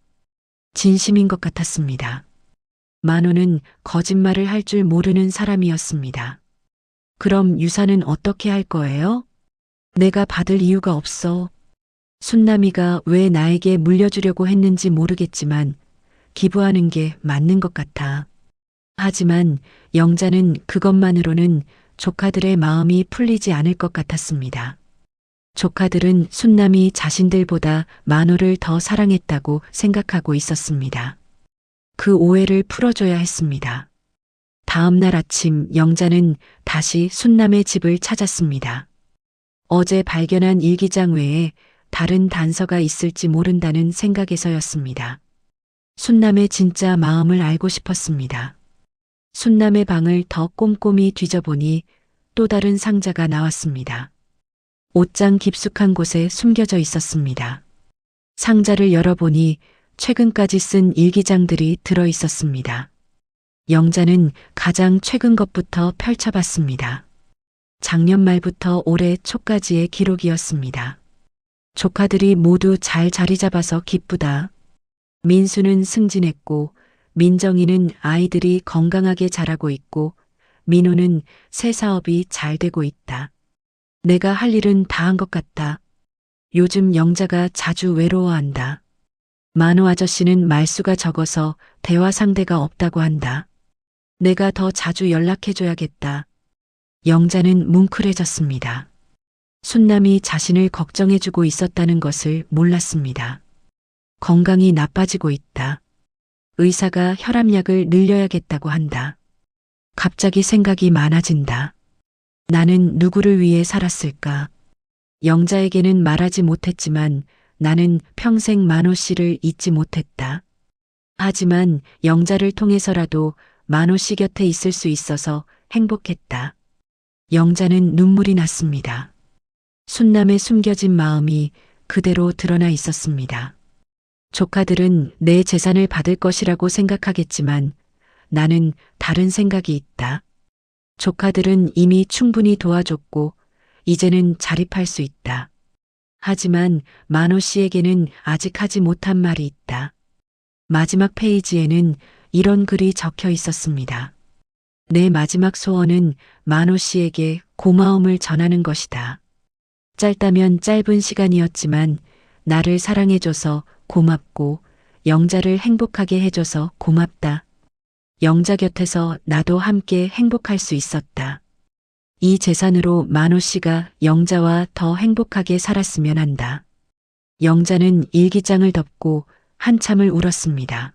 진심인 것 같았습니다. 만호는 거짓말을 할 줄 모르는 사람이었습니다. 그럼 유산은 어떻게 할 거예요? 내가 받을 이유가 없어. 순남이가 왜 나에게 물려주려고 했는지 모르겠지만 기부하는 게 맞는 것 같아. 하지만 영자는 그것만으로는 조카들의 마음이 풀리지 않을 것 같았습니다. 조카들은 순남이 자신들보다 만호를 더 사랑했다고 생각하고 있었습니다. 그 오해를 풀어줘야 했습니다. 다음 날 아침 영자는 다시 순남의 집을 찾았습니다. 어제 발견한 일기장 외에 다른 단서가 있을지 모른다는 생각에서였습니다. 순남의 진짜 마음을 알고 싶었습니다. 순남의 방을 더 꼼꼼히 뒤져보니 또 다른 상자가 나왔습니다. 옷장 깊숙한 곳에 숨겨져 있었습니다. 상자를 열어보니 최근까지 쓴 일기장들이 들어 있었습니다. 영자는 가장 최근 것부터 펼쳐봤습니다. 작년 말부터 올해 초까지의 기록이었습니다. 조카들이 모두 잘 자리 잡아서 기쁘다. 민수는 승진했고, 민정이는 아이들이 건강하게 자라고 있고, 민호는 새 사업이 잘 되고 있다. 내가 할 일은 다 한 것 같다. 요즘 영자가 자주 외로워한다. 만호 아저씨는 말수가 적어서 대화 상대가 없다고 한다. 내가 더 자주 연락해줘야겠다. 영자는 뭉클해졌습니다. 순남이 자신을 걱정해주고 있었다는 것을 몰랐습니다. 건강이 나빠지고 있다. 의사가 혈압약을 늘려야겠다고 한다. 갑자기 생각이 많아진다. 나는 누구를 위해 살았을까? 영자에게는 말하지 못했지만 나는 평생 만호 씨를 잊지 못했다. 하지만 영자를 통해서라도 만호 씨 곁에 있을 수 있어서 행복했다. 영자는 눈물이 났습니다. 순남의 숨겨진 마음이 그대로 드러나 있었습니다. 조카들은 내 재산을 받을 것이라고 생각하겠지만 나는 다른 생각이 있다. 조카들은 이미 충분히 도와줬고 이제는 자립할 수 있다. 하지만 만호 씨에게는 아직 하지 못한 말이 있다. 마지막 페이지에는 이런 글이 적혀 있었습니다. 내 마지막 소원은 만호 씨에게 고마움을 전하는 것이다. 짧다면 짧은 시간이었지만 나를 사랑해줘서 고맙고 영자를 행복하게 해줘서 고맙다. 영자 곁에서 나도 함께 행복할 수 있었다. 이 재산으로 만호 씨가 영자와 더 행복하게 살았으면 한다. 영자는 일기장을 덮고 한참을 울었습니다.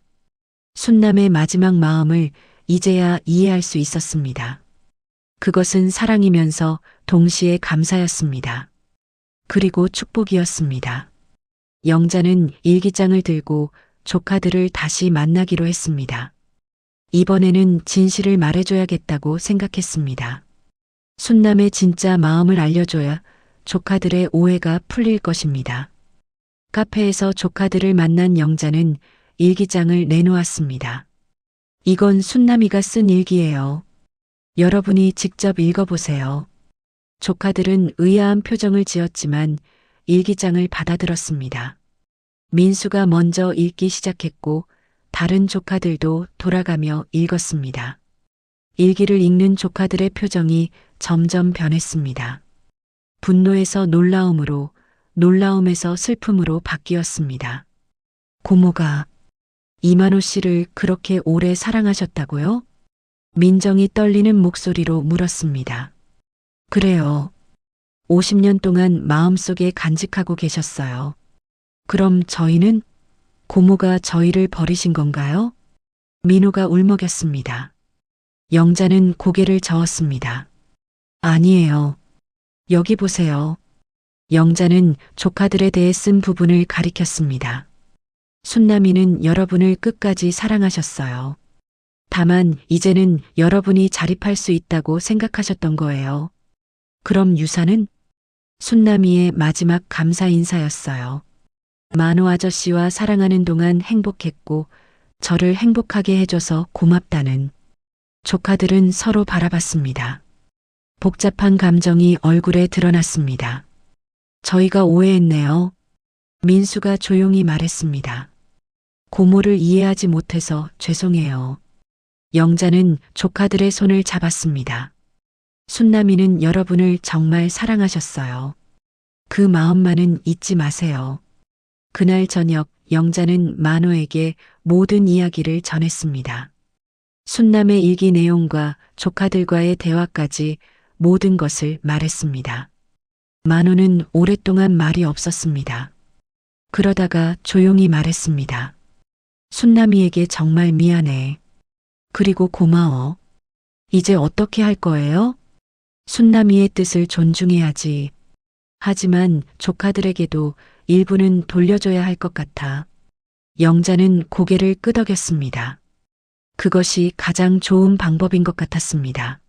순남의 마지막 마음을 이제야 이해할 수 있었습니다. 그것은 사랑이면서 동시에 감사였습니다. 그리고 축복이었습니다. 영자는 일기장을 들고 조카들을 다시 만나기로 했습니다. 이번에는 진실을 말해줘야겠다고 생각했습니다. 순남의 진짜 마음을 알려줘야 조카들의 오해가 풀릴 것입니다. 카페에서 조카들을 만난 영자는 일기장을 내놓았습니다. 이건 순남이가 쓴 일기예요. 여러분이 직접 읽어보세요. 조카들은 의아한 표정을 지었지만 일기장을 받아들었습니다. 민수가 먼저 읽기 시작했고 다른 조카들도 돌아가며 읽었습니다. 일기를 읽는 조카들의 표정이 점점 변했습니다. 분노에서 놀라움으로, 놀라움에서 슬픔으로 바뀌었습니다. 고모가 이만호 씨를 그렇게 오래 사랑하셨다고요? 민정이 떨리는 목소리로 물었습니다. 그래요. 50년 동안 마음속에 간직하고 계셨어요. 그럼 저희는? 고모가 저희를 버리신 건가요? 민호가 울먹였습니다. 영자는 고개를 저었습니다. 아니에요. 여기 보세요. 영자는 조카들에 대해 쓴 부분을 가리켰습니다. 순남이는 여러분을 끝까지 사랑하셨어요. 다만 이제는 여러분이 자립할 수 있다고 생각하셨던 거예요. 그럼 유산은? 순남이의 마지막 감사 인사였어요. 만호 아저씨와 사랑하는 동안 행복했고 저를 행복하게 해줘서 고맙다는. 조카들은 서로 바라봤습니다. 복잡한 감정이 얼굴에 드러났습니다. 저희가 오해했네요. 민수가 조용히 말했습니다. 고모를 이해하지 못해서 죄송해요. 영자는 조카들의 손을 잡았습니다. 순남이는 여러분을 정말 사랑하셨어요. 그 마음만은 잊지 마세요. 그날 저녁 영자는 만호에게 모든 이야기를 전했습니다. 순남의 일기 내용과 조카들과의 대화까지 모든 것을 말했습니다. 만호는 오랫동안 말이 없었습니다. 그러다가 조용히 말했습니다. 순남이에게 정말 미안해. 그리고 고마워. 이제 어떻게 할 거예요? 순남이의 뜻을 존중해야지. 하지만 조카들에게도 일부는 돌려줘야 할 것 같아. 영자는 고개를 끄덕였습니다. 그것이 가장 좋은 방법인 것 같았습니다.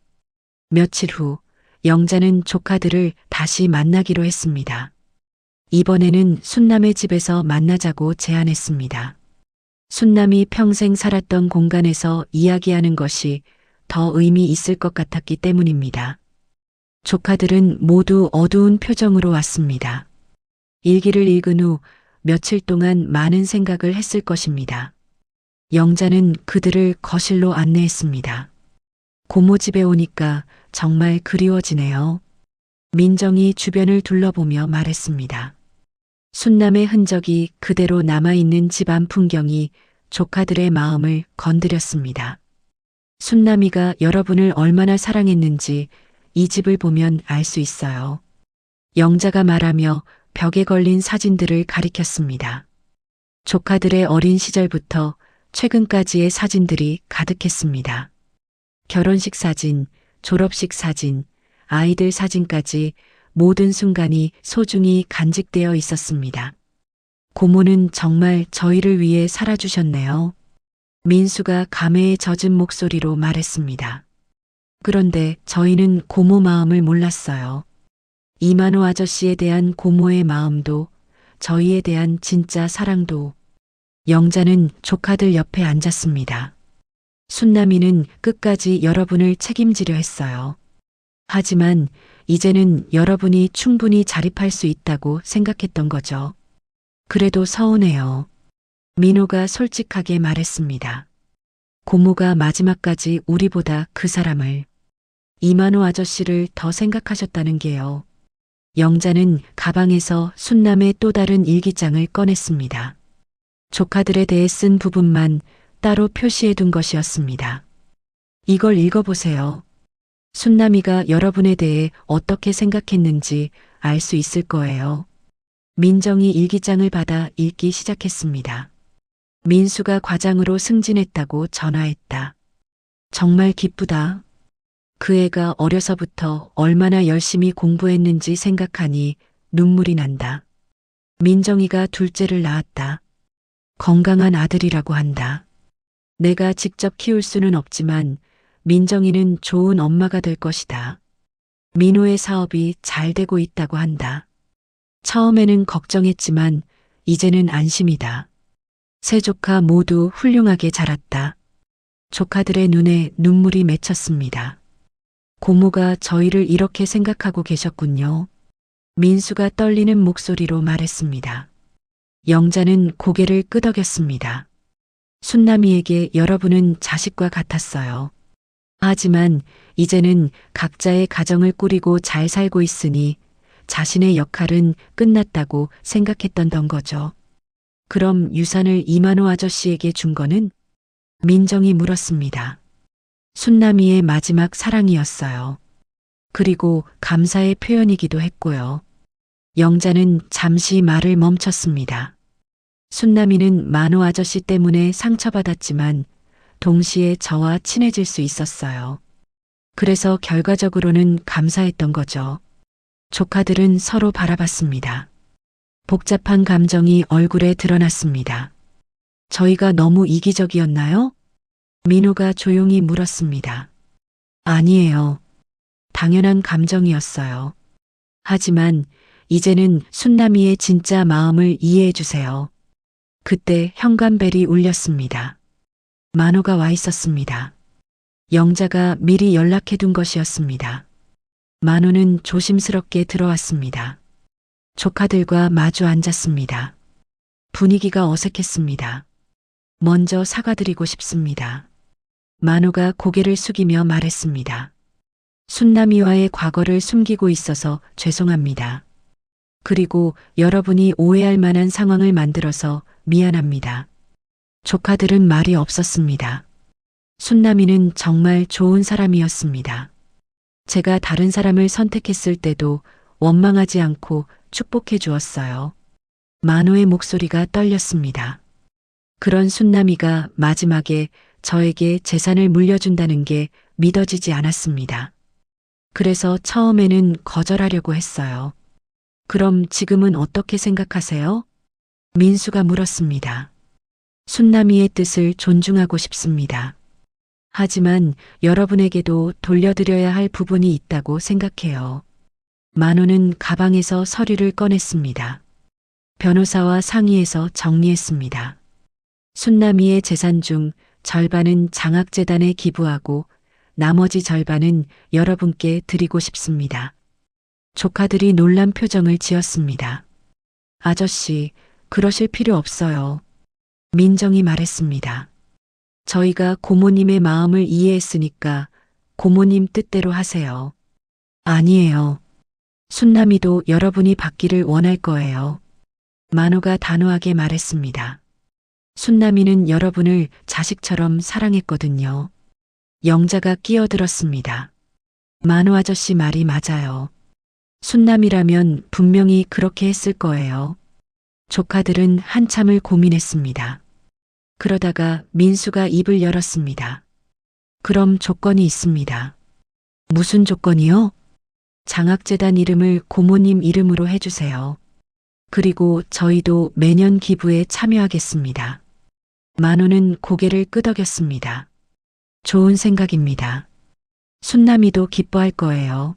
며칠 후 영자는 조카들을 다시 만나기로 했습니다. 이번에는 순남의 집에서 만나자고 제안했습니다. 순남이 평생 살았던 공간에서 이야기하는 것이 더 의미 있을 것 같았기 때문입니다. 조카들은 모두 어두운 표정으로 왔습니다. 일기를 읽은 후 며칠 동안 많은 생각을 했을 것입니다. 영자는 그들을 거실로 안내했습니다. 고모 집에 오니까 정말 그리워지네요. 민정이 주변을 둘러보며 말했습니다. 순남의 흔적이 그대로 남아있는 집안 풍경이 조카들의 마음을 건드렸습니다. 순남이가 여러분을 얼마나 사랑했는지 이 집을 보면 알 수 있어요. 영자가 말하며 벽에 걸린 사진들을 가리켰습니다. 조카들의 어린 시절부터 최근까지의 사진들이 가득했습니다. 결혼식 사진, 졸업식 사진, 아이들 사진까지 모든 순간이 소중히 간직되어 있었습니다. 고모는 정말 저희를 위해 살아주셨네요. 민수가 감회에 젖은 목소리로 말했습니다. 그런데 저희는 고모 마음을 몰랐어요. 이만호 아저씨에 대한 고모의 마음도 저희에 대한 진짜 사랑도. 영자는 조카들 옆에 앉았습니다. 순남이는 끝까지 여러분을 책임지려 했어요. 하지만 이제는 여러분이 충분히 자립할 수 있다고 생각했던 거죠. 그래도 서운해요. 민호가 솔직하게 말했습니다. 고모가 마지막까지 우리보다 그 사람을, 이만호 아저씨를 더 생각하셨다는 게요. 영자는 가방에서 순남의 또 다른 일기장을 꺼냈습니다. 조카들에 대해 쓴 부분만 따로 표시해 둔 것이었습니다. 이걸 읽어보세요. 순남이가 여러분에 대해 어떻게 생각했는지 알 수 있을 거예요. 민정이 일기장을 받아 읽기 시작했습니다. 민수가 과장으로 승진했다고 전화했다. 정말 기쁘다. 그 애가 어려서부터 얼마나 열심히 공부했는지 생각하니 눈물이 난다. 민정이가 둘째를 낳았다. 건강한 아들이라고 한다. 내가 직접 키울 수는 없지만 민정이는 좋은 엄마가 될 것이다. 민호의 사업이 잘 되고 있다고 한다. 처음에는 걱정했지만 이제는 안심이다. 세 조카 모두 훌륭하게 자랐다. 조카들의 눈에 눈물이 맺혔습니다. 고모가 저희를 이렇게 생각하고 계셨군요. 민수가 떨리는 목소리로 말했습니다. 영자는 고개를 끄덕였습니다. 순남이에게 여러분은 자식과 같았어요. 하지만 이제는 각자의 가정을 꾸리고 잘 살고 있으니 자신의 역할은 끝났다고 생각했던 거죠. 그럼 유산을 이만호 아저씨에게 준 거는? 민정이 물었습니다. 순남이의 마지막 사랑이었어요. 그리고 감사의 표현이기도 했고요. 영자는 잠시 말을 멈췄습니다. 순남이는 만호 아저씨 때문에 상처받았지만 동시에 저와 친해질 수 있었어요. 그래서 결과적으로는 감사했던 거죠. 조카들은 서로 바라봤습니다. 복잡한 감정이 얼굴에 드러났습니다. 저희가 너무 이기적이었나요? 민호가 조용히 물었습니다. 아니에요. 당연한 감정이었어요. 하지만 이제는 순남이의 진짜 마음을 이해해 주세요. 그때 현관벨이 울렸습니다. 만호가 와 있었습니다. 영자가 미리 연락해 둔 것이었습니다. 만호는 조심스럽게 들어왔습니다. 조카들과 마주 앉았습니다. 분위기가 어색했습니다. 먼저 사과드리고 싶습니다. 만호가 고개를 숙이며 말했습니다. 순남이와의 과거를 숨기고 있어서 죄송합니다. 그리고 여러분이 오해할 만한 상황을 만들어서 미안합니다. 조카들은 말이 없었습니다. 순남이는 정말 좋은 사람이었습니다. 제가 다른 사람을 선택했을 때도 원망하지 않고 축복해 주었어요. 만호의 목소리가 떨렸습니다. 그런 순남이가 마지막에 저에게 재산을 물려준다는 게 믿어지지 않았습니다. 그래서 처음에는 거절하려고 했어요. 그럼 지금은 어떻게 생각하세요? 민수가 물었습니다. 순남이의 뜻을 존중하고 싶습니다. 하지만 여러분에게도 돌려드려야 할 부분이 있다고 생각해요. 만호는 가방에서 서류를 꺼냈습니다. 변호사와 상의해서 정리했습니다. 순남이의 재산 중 절반은 장학재단에 기부하고 나머지 절반은 여러분께 드리고 싶습니다. 조카들이 놀란 표정을 지었습니다. 아저씨, 그러실 필요 없어요. 민정이 말했습니다. 저희가 고모님의 마음을 이해했으니까 고모님 뜻대로 하세요. 아니에요. 순남이도 여러분이 받기를 원할 거예요. 만호가 단호하게 말했습니다. 순남이는 여러분을 자식처럼 사랑했거든요. 영자가 끼어들었습니다. 만호 아저씨 말이 맞아요. 순남이라면 분명히 그렇게 했을 거예요. 조카들은 한참을 고민했습니다. 그러다가 민수가 입을 열었습니다. 그럼 조건이 있습니다. 무슨 조건이요? 장학재단 이름을 고모님 이름으로 해주세요. 그리고 저희도 매년 기부에 참여하겠습니다. 만호는 고개를 끄덕였습니다. 좋은 생각입니다. 순남이도 기뻐할 거예요.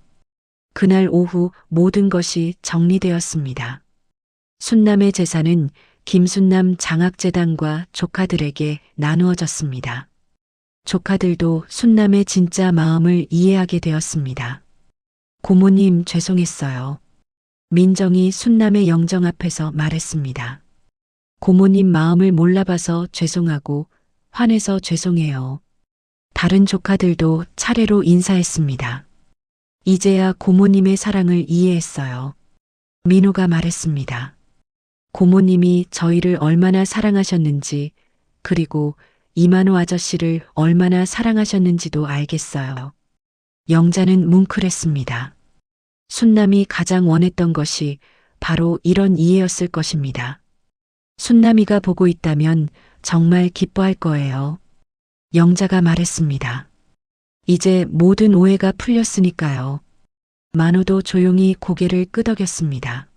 그날 오후 모든 것이 정리되었습니다. 순남의 재산은 김순남 장학재단과 조카들에게 나누어졌습니다. 조카들도 순남의 진짜 마음을 이해하게 되었습니다. 고모님 죄송했어요. 민정이 순남의 영정 앞에서 말했습니다. 고모님 마음을 몰라봐서 죄송하고 화내서 죄송해요. 다른 조카들도 차례로 인사했습니다. 이제야 고모님의 사랑을 이해했어요. 민호가 말했습니다. 고모님이 저희를 얼마나 사랑하셨는지, 그리고 이만호 아저씨를 얼마나 사랑하셨는지도 알겠어요. 영자는 뭉클했습니다. 순남이 가장 원했던 것이 바로 이런 이해였을 것입니다. 순남이가 보고 있다면 정말 기뻐할 거예요. 영자가 말했습니다. 이제 모든 오해가 풀렸으니까요. 만호도 조용히 고개를 끄덕였습니다.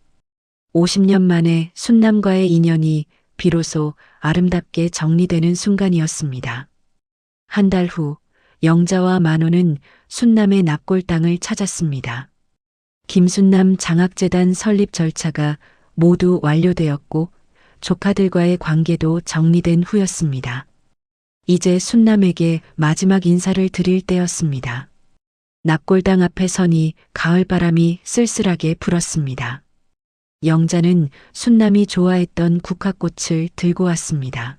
50년 만에 순남과의 인연이 비로소 아름답게 정리되는 순간이었습니다. 한 달 후 영자와 만호는 순남의 납골 땅을 찾았습니다. 김순남 장학재단 설립 절차가 모두 완료되었고 조카들과의 관계도 정리된 후였습니다. 이제 순남에게 마지막 인사를 드릴 때였습니다. 납골당 앞에 서니 가을바람이 쓸쓸하게 불었습니다. 영자는 순남이 좋아했던 국화꽃을 들고 왔습니다.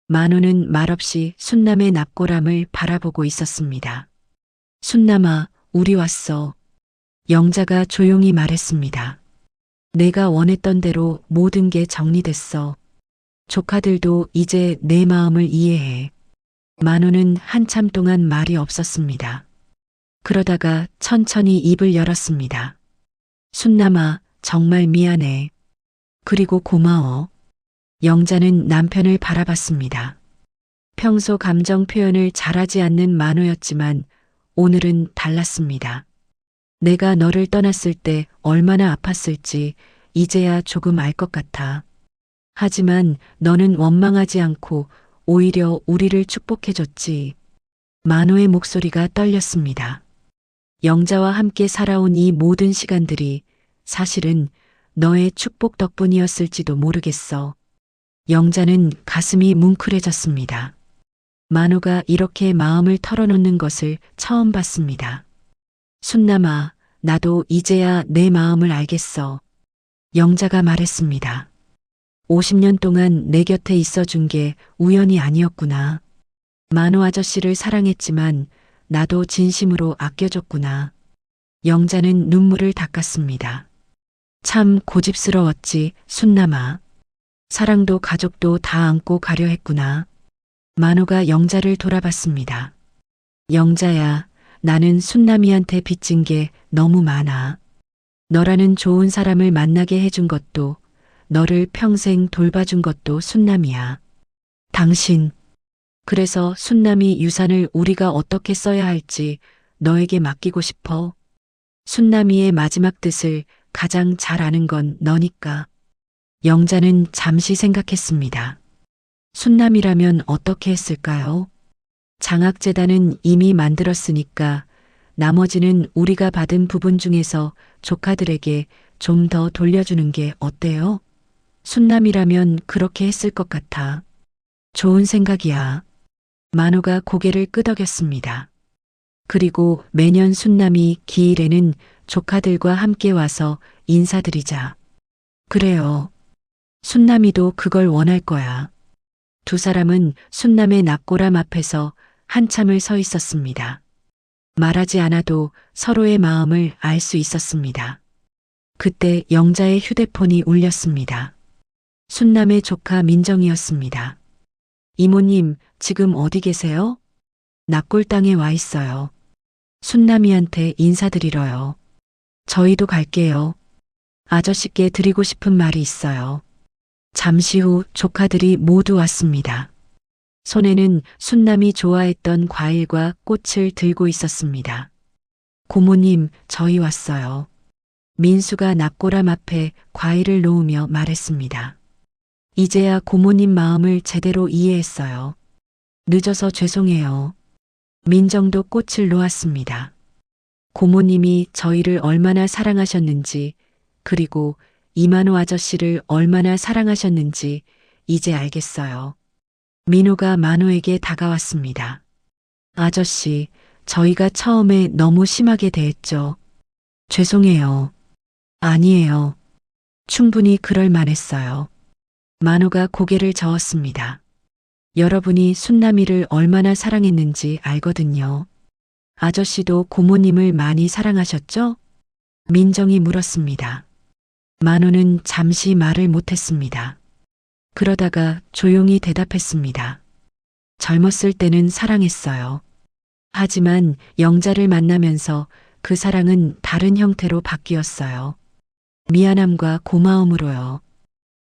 만호는 말없이 순남의 납골함을 바라보고 있었습니다. 순남아, 우리 왔어. 영자가 조용히 말했습니다. 내가 원했던 대로 모든 게 정리됐어. 조카들도 이제 내 마음을 이해해. 만호는 한참 동안 말이 없었습니다. 그러다가 천천히 입을 열었습니다. 순남아, 정말 미안해. 그리고 고마워. 영자는 남편을 바라봤습니다. 평소 감정 표현을 잘하지 않는 만호였지만 오늘은 달랐습니다. 내가 너를 떠났을 때 얼마나 아팠을지 이제야 조금 알 것 같아. 하지만 너는 원망하지 않고 오히려 우리를 축복해줬지. 만호의 목소리가 떨렸습니다. 영자와 함께 살아온 이 모든 시간들이 사실은 너의 축복 덕분이었을지도 모르겠어. 영자는 가슴이 뭉클해졌습니다. 만호가 이렇게 마음을 털어놓는 것을 처음 봤습니다. 순남아, 나도 이제야 내 마음을 알겠어. 영자가 말했습니다. 50년 동안 내 곁에 있어준 게 우연이 아니었구나. 만호 아저씨를 사랑했지만 나도 진심으로 아껴줬구나. 영자는 눈물을 닦았습니다. 참 고집스러웠지, 순남아. 사랑도 가족도 다 안고 가려 했구나. 만호가 영자를 돌아봤습니다. 영자야, 나는 순남이한테 빚진 게 너무 많아. 너라는 좋은 사람을 만나게 해준 것도, 너를 평생 돌봐준 것도 순남이야. 당신, 그래서 순남이 유산을 우리가 어떻게 써야 할지 너에게 맡기고 싶어. 순남이의 마지막 뜻을 가장 잘 아는 건 너니까. 영자는 잠시 생각했습니다. 순남이라면 어떻게 했을까요? 장학재단은 이미 만들었으니까 나머지는 우리가 받은 부분 중에서 조카들에게 좀 더 돌려주는 게 어때요? 순남이라면 그렇게 했을 것 같아. 좋은 생각이야. 만호가 고개를 끄덕였습니다. 그리고 매년 순남이 기일에는 조카들과 함께 와서 인사드리자. 그래요. 순남이도 그걸 원할 거야. 두 사람은 순남의 낙고람 앞에서 한참을 서 있었습니다. 말하지 않아도 서로의 마음을 알 수 있었습니다. 그때 영자의 휴대폰이 울렸습니다. 순남의 조카 민정이었습니다. 이모님, 지금 어디 계세요? 낙골당에 와 있어요. 순남이한테 인사드리러요. 저희도 갈게요. 아저씨께 드리고 싶은 말이 있어요. 잠시 후 조카들이 모두 왔습니다. 손에는 순남이 좋아했던 과일과 꽃을 들고 있었습니다. 고모님, 저희 왔어요. 민수가 낙고람 앞에 과일을 놓으며 말했습니다. 이제야 고모님 마음을 제대로 이해했어요. 늦어서 죄송해요. 민정도 꽃을 놓았습니다. 고모님이 저희를 얼마나 사랑하셨는지, 그리고 이만호 아저씨를 얼마나 사랑하셨는지 이제 알겠어요. 민호가 만호에게 다가왔습니다. 아저씨, 저희가 처음에 너무 심하게 대했죠. 죄송해요. 아니에요. 충분히 그럴 만했어요. 만호가 고개를 저었습니다. 여러분이 순남이를 얼마나 사랑했는지 알거든요. 아저씨도 고모님을 많이 사랑하셨죠? 민정이 물었습니다. 만호는 잠시 말을 못했습니다. 그러다가 조용히 대답했습니다. 젊었을 때는 사랑했어요. 하지만 영자를 만나면서 그 사랑은 다른 형태로 바뀌었어요. 미안함과 고마움으로요.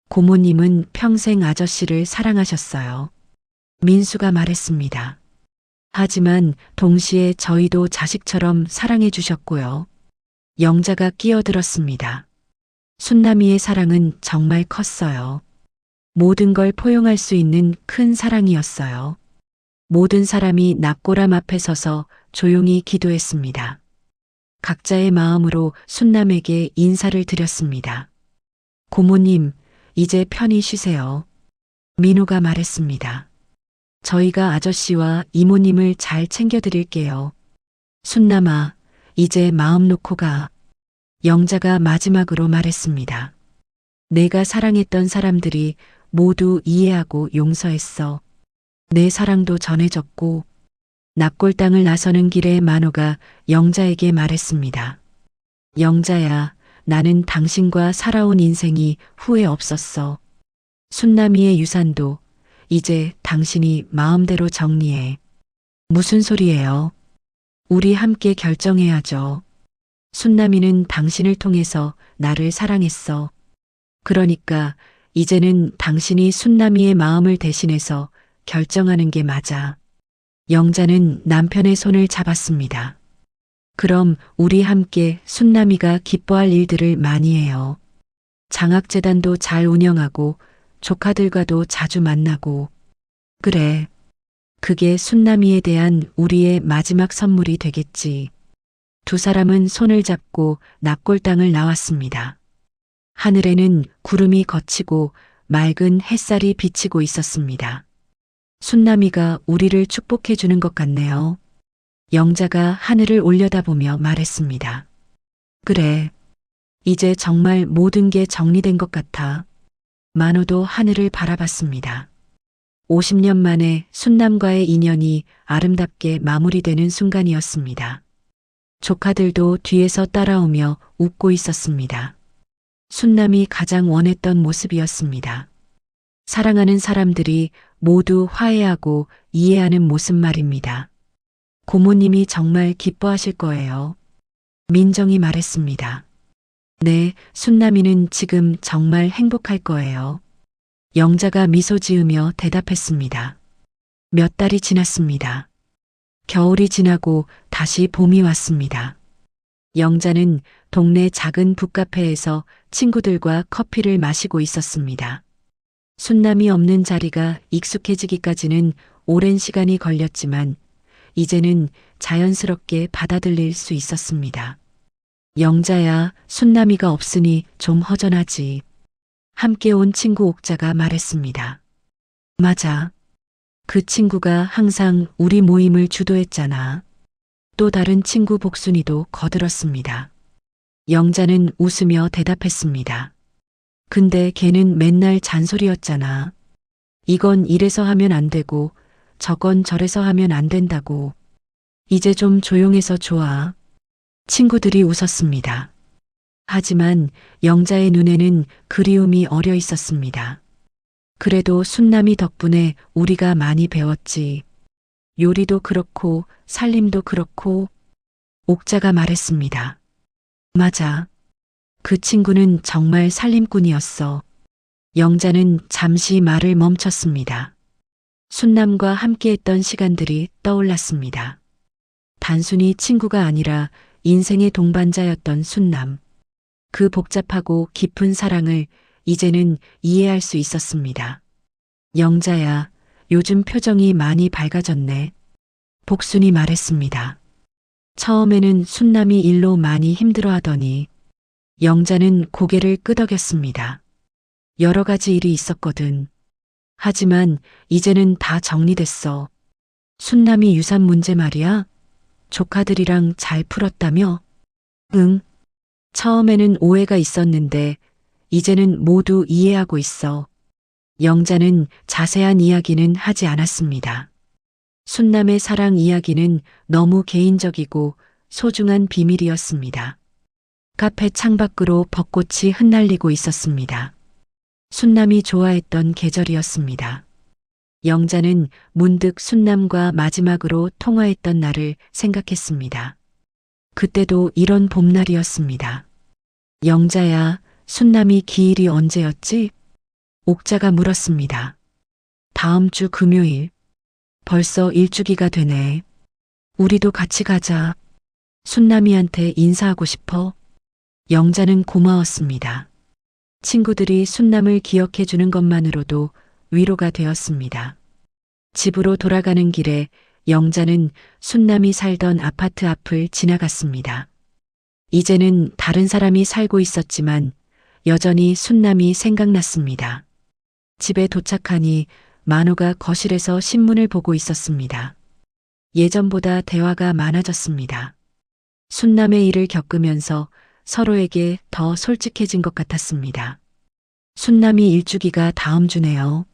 고모님은 평생 아저씨를 사랑하셨어요. 민수가 말했습니다. 하지만 동시에 저희도 자식처럼 사랑해 주셨고요. 영자가 끼어들었습니다. 순남이의 사랑은 정말 컸어요. 모든 걸 포용할 수 있는 큰 사랑이었어요. 모든 사람이 낙고람 앞에 서서 조용히 기도했습니다. 각자의 마음으로 순남에게 인사를 드렸습니다. 고모님, 이제 편히 쉬세요. 민호가 말했습니다. 저희가 아저씨와 이모님을 잘 챙겨드릴게요. 순남아, 이제 마음 놓고 가. 영자가 마지막으로 말했습니다. 내가 사랑했던 사람들이 모두 이해하고 용서했어. 내 사랑도 전해졌고, 낙골당을 나서는 길에 만호가 영자에게 말했습니다. 영자야, 나는 당신과 살아온 인생이 후회 없었어. 순남이의 유산도 이제 당신이 마음대로 정리해. 무슨 소리예요? 우리 함께 결정해야죠. 순남이는 당신을 통해서 나를 사랑했어. 그러니까 이제는 당신이 순남이의 마음을 대신해서 결정하는 게 맞아. 영자는 남편의 손을 잡았습니다. 그럼 우리 함께 순남이가 기뻐할 일들을 많이 해요. 장학재단도 잘 운영하고 조카들과도 자주 만나고. 그래. 그게 순남이에 대한 우리의 마지막 선물이 되겠지. 두 사람은 손을 잡고 낙골당을 나왔습니다. 하늘에는 구름이 걷히고 맑은 햇살이 비치고 있었습니다. 순남이가 우리를 축복해 주는 것 같네요. 영자가 하늘을 올려다보며 말했습니다. 그래. 이제 정말 모든 게 정리된 것 같아. 만호도 하늘을 바라봤습니다. 50년 만에 순남과의 인연이 아름답게 마무리되는 순간이었습니다. 조카들도 뒤에서 따라오며 웃고 있었습니다. 순남이 가장 원했던 모습이었습니다. 사랑하는 사람들이 모두 화해하고 이해하는 모습 말입니다. 고모님이 정말 기뻐하실 거예요. 민정이 말했습니다. 네, 순남이는 지금 정말 행복할 거예요. 영자가 미소 지으며 대답했습니다. 몇 달이 지났습니다. 겨울이 지나고 다시 봄이 왔습니다. 영자는 동네 작은 북카페에서 친구들과 커피를 마시고 있었습니다. 순남이 없는 자리가 익숙해지기까지는 오랜 시간이 걸렸지만 이제는 자연스럽게 받아들일 수 있었습니다. 영자야, 순남이가 없으니 좀 허전하지. 함께 온 친구 옥자가 말했습니다. 맞아. 그 친구가 항상 우리 모임을 주도했잖아. 또 다른 친구 복순이도 거들었습니다. 영자는 웃으며 대답했습니다. 근데 걔는 맨날 잔소리였잖아. 이건 이래서 하면 안 되고 저건 저래서 하면 안 된다고. 이제 좀 조용해서 좋아. 친구들이 웃었습니다. 하지만 영자의 눈에는 그리움이 어려 있었습니다. 그래도 순남이 덕분에 우리가 많이 배웠지. 요리도 그렇고 살림도 그렇고. 옥자가 말했습니다. 맞아. 그 친구는 정말 살림꾼이었어. 영자는 잠시 말을 멈췄습니다. 순남과 함께했던 시간들이 떠올랐습니다. 단순히 친구가 아니라 인생의 동반자였던 순남. 그 복잡하고 깊은 사랑을 이제는 이해할 수 있었습니다. 영자야, 요즘 표정이 많이 밝아졌네. 복순이 말했습니다. 처음에는 순남이 일로 많이 힘들어하더니 영자는 고개를 끄덕였습니다. 여러 가지 일이 있었거든. 하지만 이제는 다 정리됐어. 순남이 유산 문제 말이야? 조카들이랑 잘 풀었다며? 응. 처음에는 오해가 있었는데 이제는 모두 이해하고 있어. 영자는 자세한 이야기는 하지 않았습니다. 순남의 사랑 이야기는 너무 개인적이고 소중한 비밀이었습니다. 카페 창밖으로 벚꽃이 흩날리고 있었습니다. 순남이 좋아했던 계절이었습니다. 영자는 문득 순남과 마지막으로 통화했던 날을 생각했습니다. 그때도 이런 봄날이었습니다. 영자야, 순남이 기일이 언제였지? 옥자가 물었습니다. 다음 주 금요일. 벌써 일주기가 되네. 우리도 같이 가자. 순남이한테 인사하고 싶어. 영자는 고마웠습니다. 친구들이 순남을 기억해 주는 것만으로도 위로가 되었습니다. 집으로 돌아가는 길에 영자는 순남이 살던 아파트 앞을 지나갔습니다. 이제는 다른 사람이 살고 있었지만 여전히 순남이 생각났습니다. 집에 도착하니 만호가 거실에서 신문을 보고 있었습니다. 예전보다 대화가 많아졌습니다. 순남의 일을 겪으면서 서로에게 더 솔직해진 것 같았습니다. 순남이 일주기가 다음 주네요.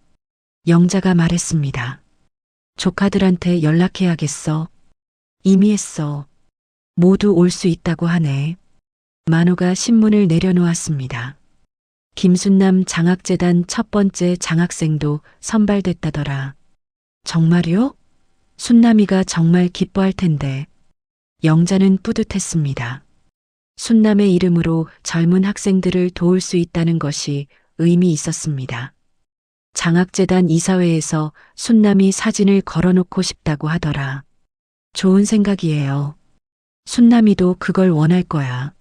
영자가 말했습니다. 조카들한테 연락해야겠어. 이미 했어. 모두 올 수 있다고 하네. 만호가 신문을 내려놓았습니다. 김순남 장학재단 첫 번째 장학생도 선발됐다더라. 정말요? 순남이가 정말 기뻐할 텐데. 영자는 뿌듯했습니다. 순남의 이름으로 젊은 학생들을 도울 수 있다는 것이 의미 있었습니다. 장학재단 이사회에서 순남이 사진을 걸어놓고 싶다고 하더라. 좋은 생각이에요. 순남이도 그걸 원할 거야.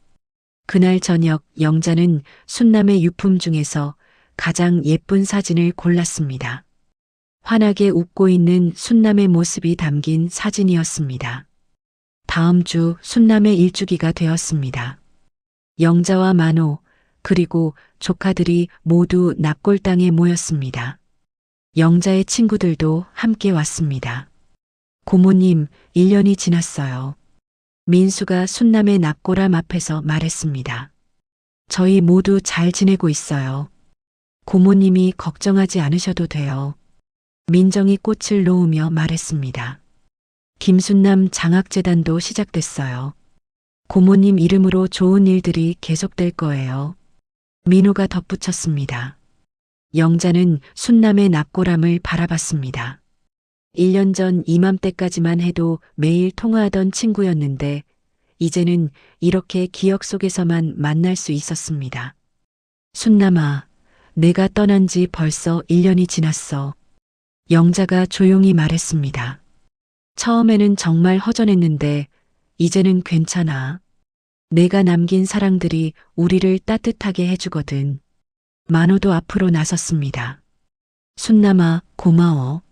그날 저녁 영자는 순남의 유품 중에서 가장 예쁜 사진을 골랐습니다. 환하게 웃고 있는 순남의 모습이 담긴 사진이었습니다. 다음 주 순남의 일주기가 되었습니다. 영자와 만호 그리고 조카들이 모두 납골당에 모였습니다. 영자의 친구들도 함께 왔습니다. 고모님, 1년이 지났어요. 민수가 순남의 납골함 앞에서 말했습니다. 저희 모두 잘 지내고 있어요. 고모님이 걱정하지 않으셔도 돼요. 민정이 꽃을 놓으며 말했습니다. 김순남 장학재단도 시작됐어요. 고모님 이름으로 좋은 일들이 계속될 거예요. 민호가 덧붙였습니다. 영자는 순남의 납골함을 바라봤습니다. 1년 전 이맘때까지만 해도 매일 통화하던 친구였는데 이제는 이렇게 기억 속에서만 만날 수 있었습니다. 순남아, 내가 떠난 지 벌써 1년이 지났어. 영자가 조용히 말했습니다. 처음에는 정말 허전했는데 이제는 괜찮아. 내가 남긴 사랑들이 우리를 따뜻하게 해주거든. 만호도 앞으로 나섰습니다. 순남아, 고마워.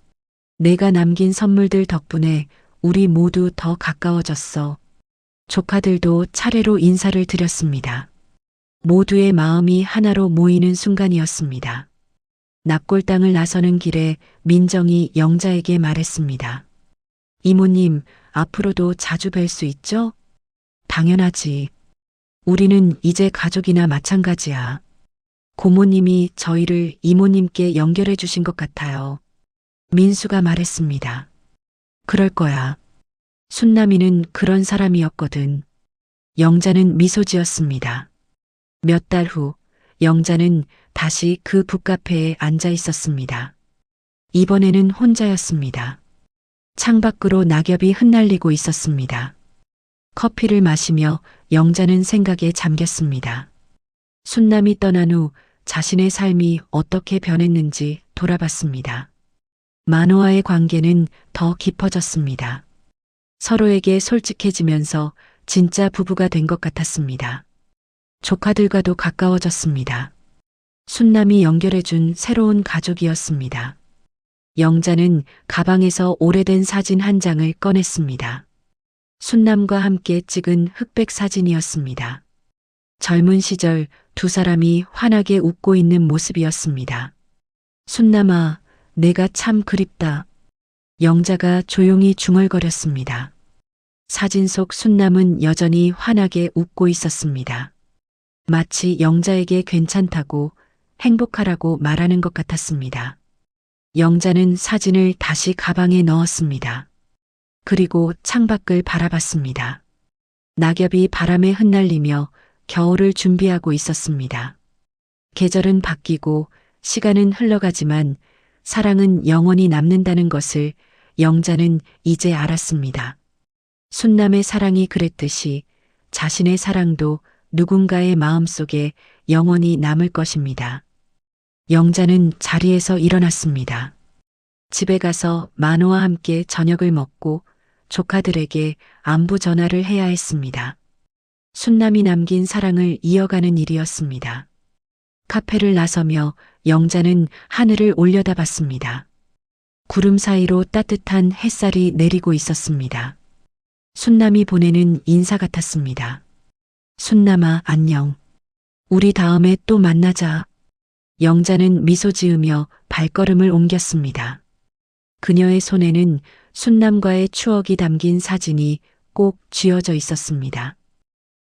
내가 남긴 선물들 덕분에 우리 모두 더 가까워졌어. 조카들도 차례로 인사를 드렸습니다. 모두의 마음이 하나로 모이는 순간이었습니다. 납골당을 나서는 길에 민정이 영자에게 말했습니다. 이모님, 앞으로도 자주 뵐 수 있죠? 당연하지. 우리는 이제 가족이나 마찬가지야. 고모님이 저희를 이모님께 연결해 주신 것 같아요. 민수가 말했습니다. 그럴 거야. 순남이는 그런 사람이었거든. 영자는 미소 지었습니다. 몇 달 후, 영자는 다시 그 북카페에 앉아 있었습니다. 이번에는 혼자였습니다. 창밖으로 낙엽이 흩날리고 있었습니다. 커피를 마시며 영자는 생각에 잠겼습니다. 순남이 떠난 후 자신의 삶이 어떻게 변했는지 돌아봤습니다. 만호와의 관계는 더 깊어졌습니다. 서로에게 솔직해지면서 진짜 부부가 된 것 같았습니다. 조카들과도 가까워졌습니다. 순남이 연결해준 새로운 가족이었습니다. 영자는 가방에서 오래된 사진 한 장을 꺼냈습니다. 순남과 함께 찍은 흑백 사진이었습니다. 젊은 시절 두 사람이 환하게 웃고 있는 모습이었습니다. 순남아, 내가 참 그립다. 영자가 조용히 중얼거렸습니다. 사진 속 순남은 여전히 환하게 웃고 있었습니다. 마치 영자에게 괜찮다고 행복하라고 말하는 것 같았습니다. 영자는 사진을 다시 가방에 넣었습니다. 그리고 창밖을 바라봤습니다. 낙엽이 바람에 흩날리며 겨울을 준비하고 있었습니다. 계절은 바뀌고 시간은 흘러가지만 사랑은 영원히 남는다는 것을 영자는 이제 알았습니다. 순남의 사랑이 그랬듯이 자신의 사랑도 누군가의 마음속에 영원히 남을 것입니다. 영자는 자리에서 일어났습니다. 집에 가서 만호와 함께 저녁을 먹고 조카들에게 안부 전화를 해야 했습니다. 순남이 남긴 사랑을 이어가는 일이었습니다. 카페를 나서며 영자는 하늘을 올려다봤습니다. 구름 사이로 따뜻한 햇살이 내리고 있었습니다. 순남이 보내는 인사 같았습니다. 순남아, 안녕. 우리 다음에 또 만나자. 영자는 미소 지으며 발걸음을 옮겼습니다. 그녀의 손에는 순남과의 추억이 담긴 사진이 꼭 쥐어져 있었습니다.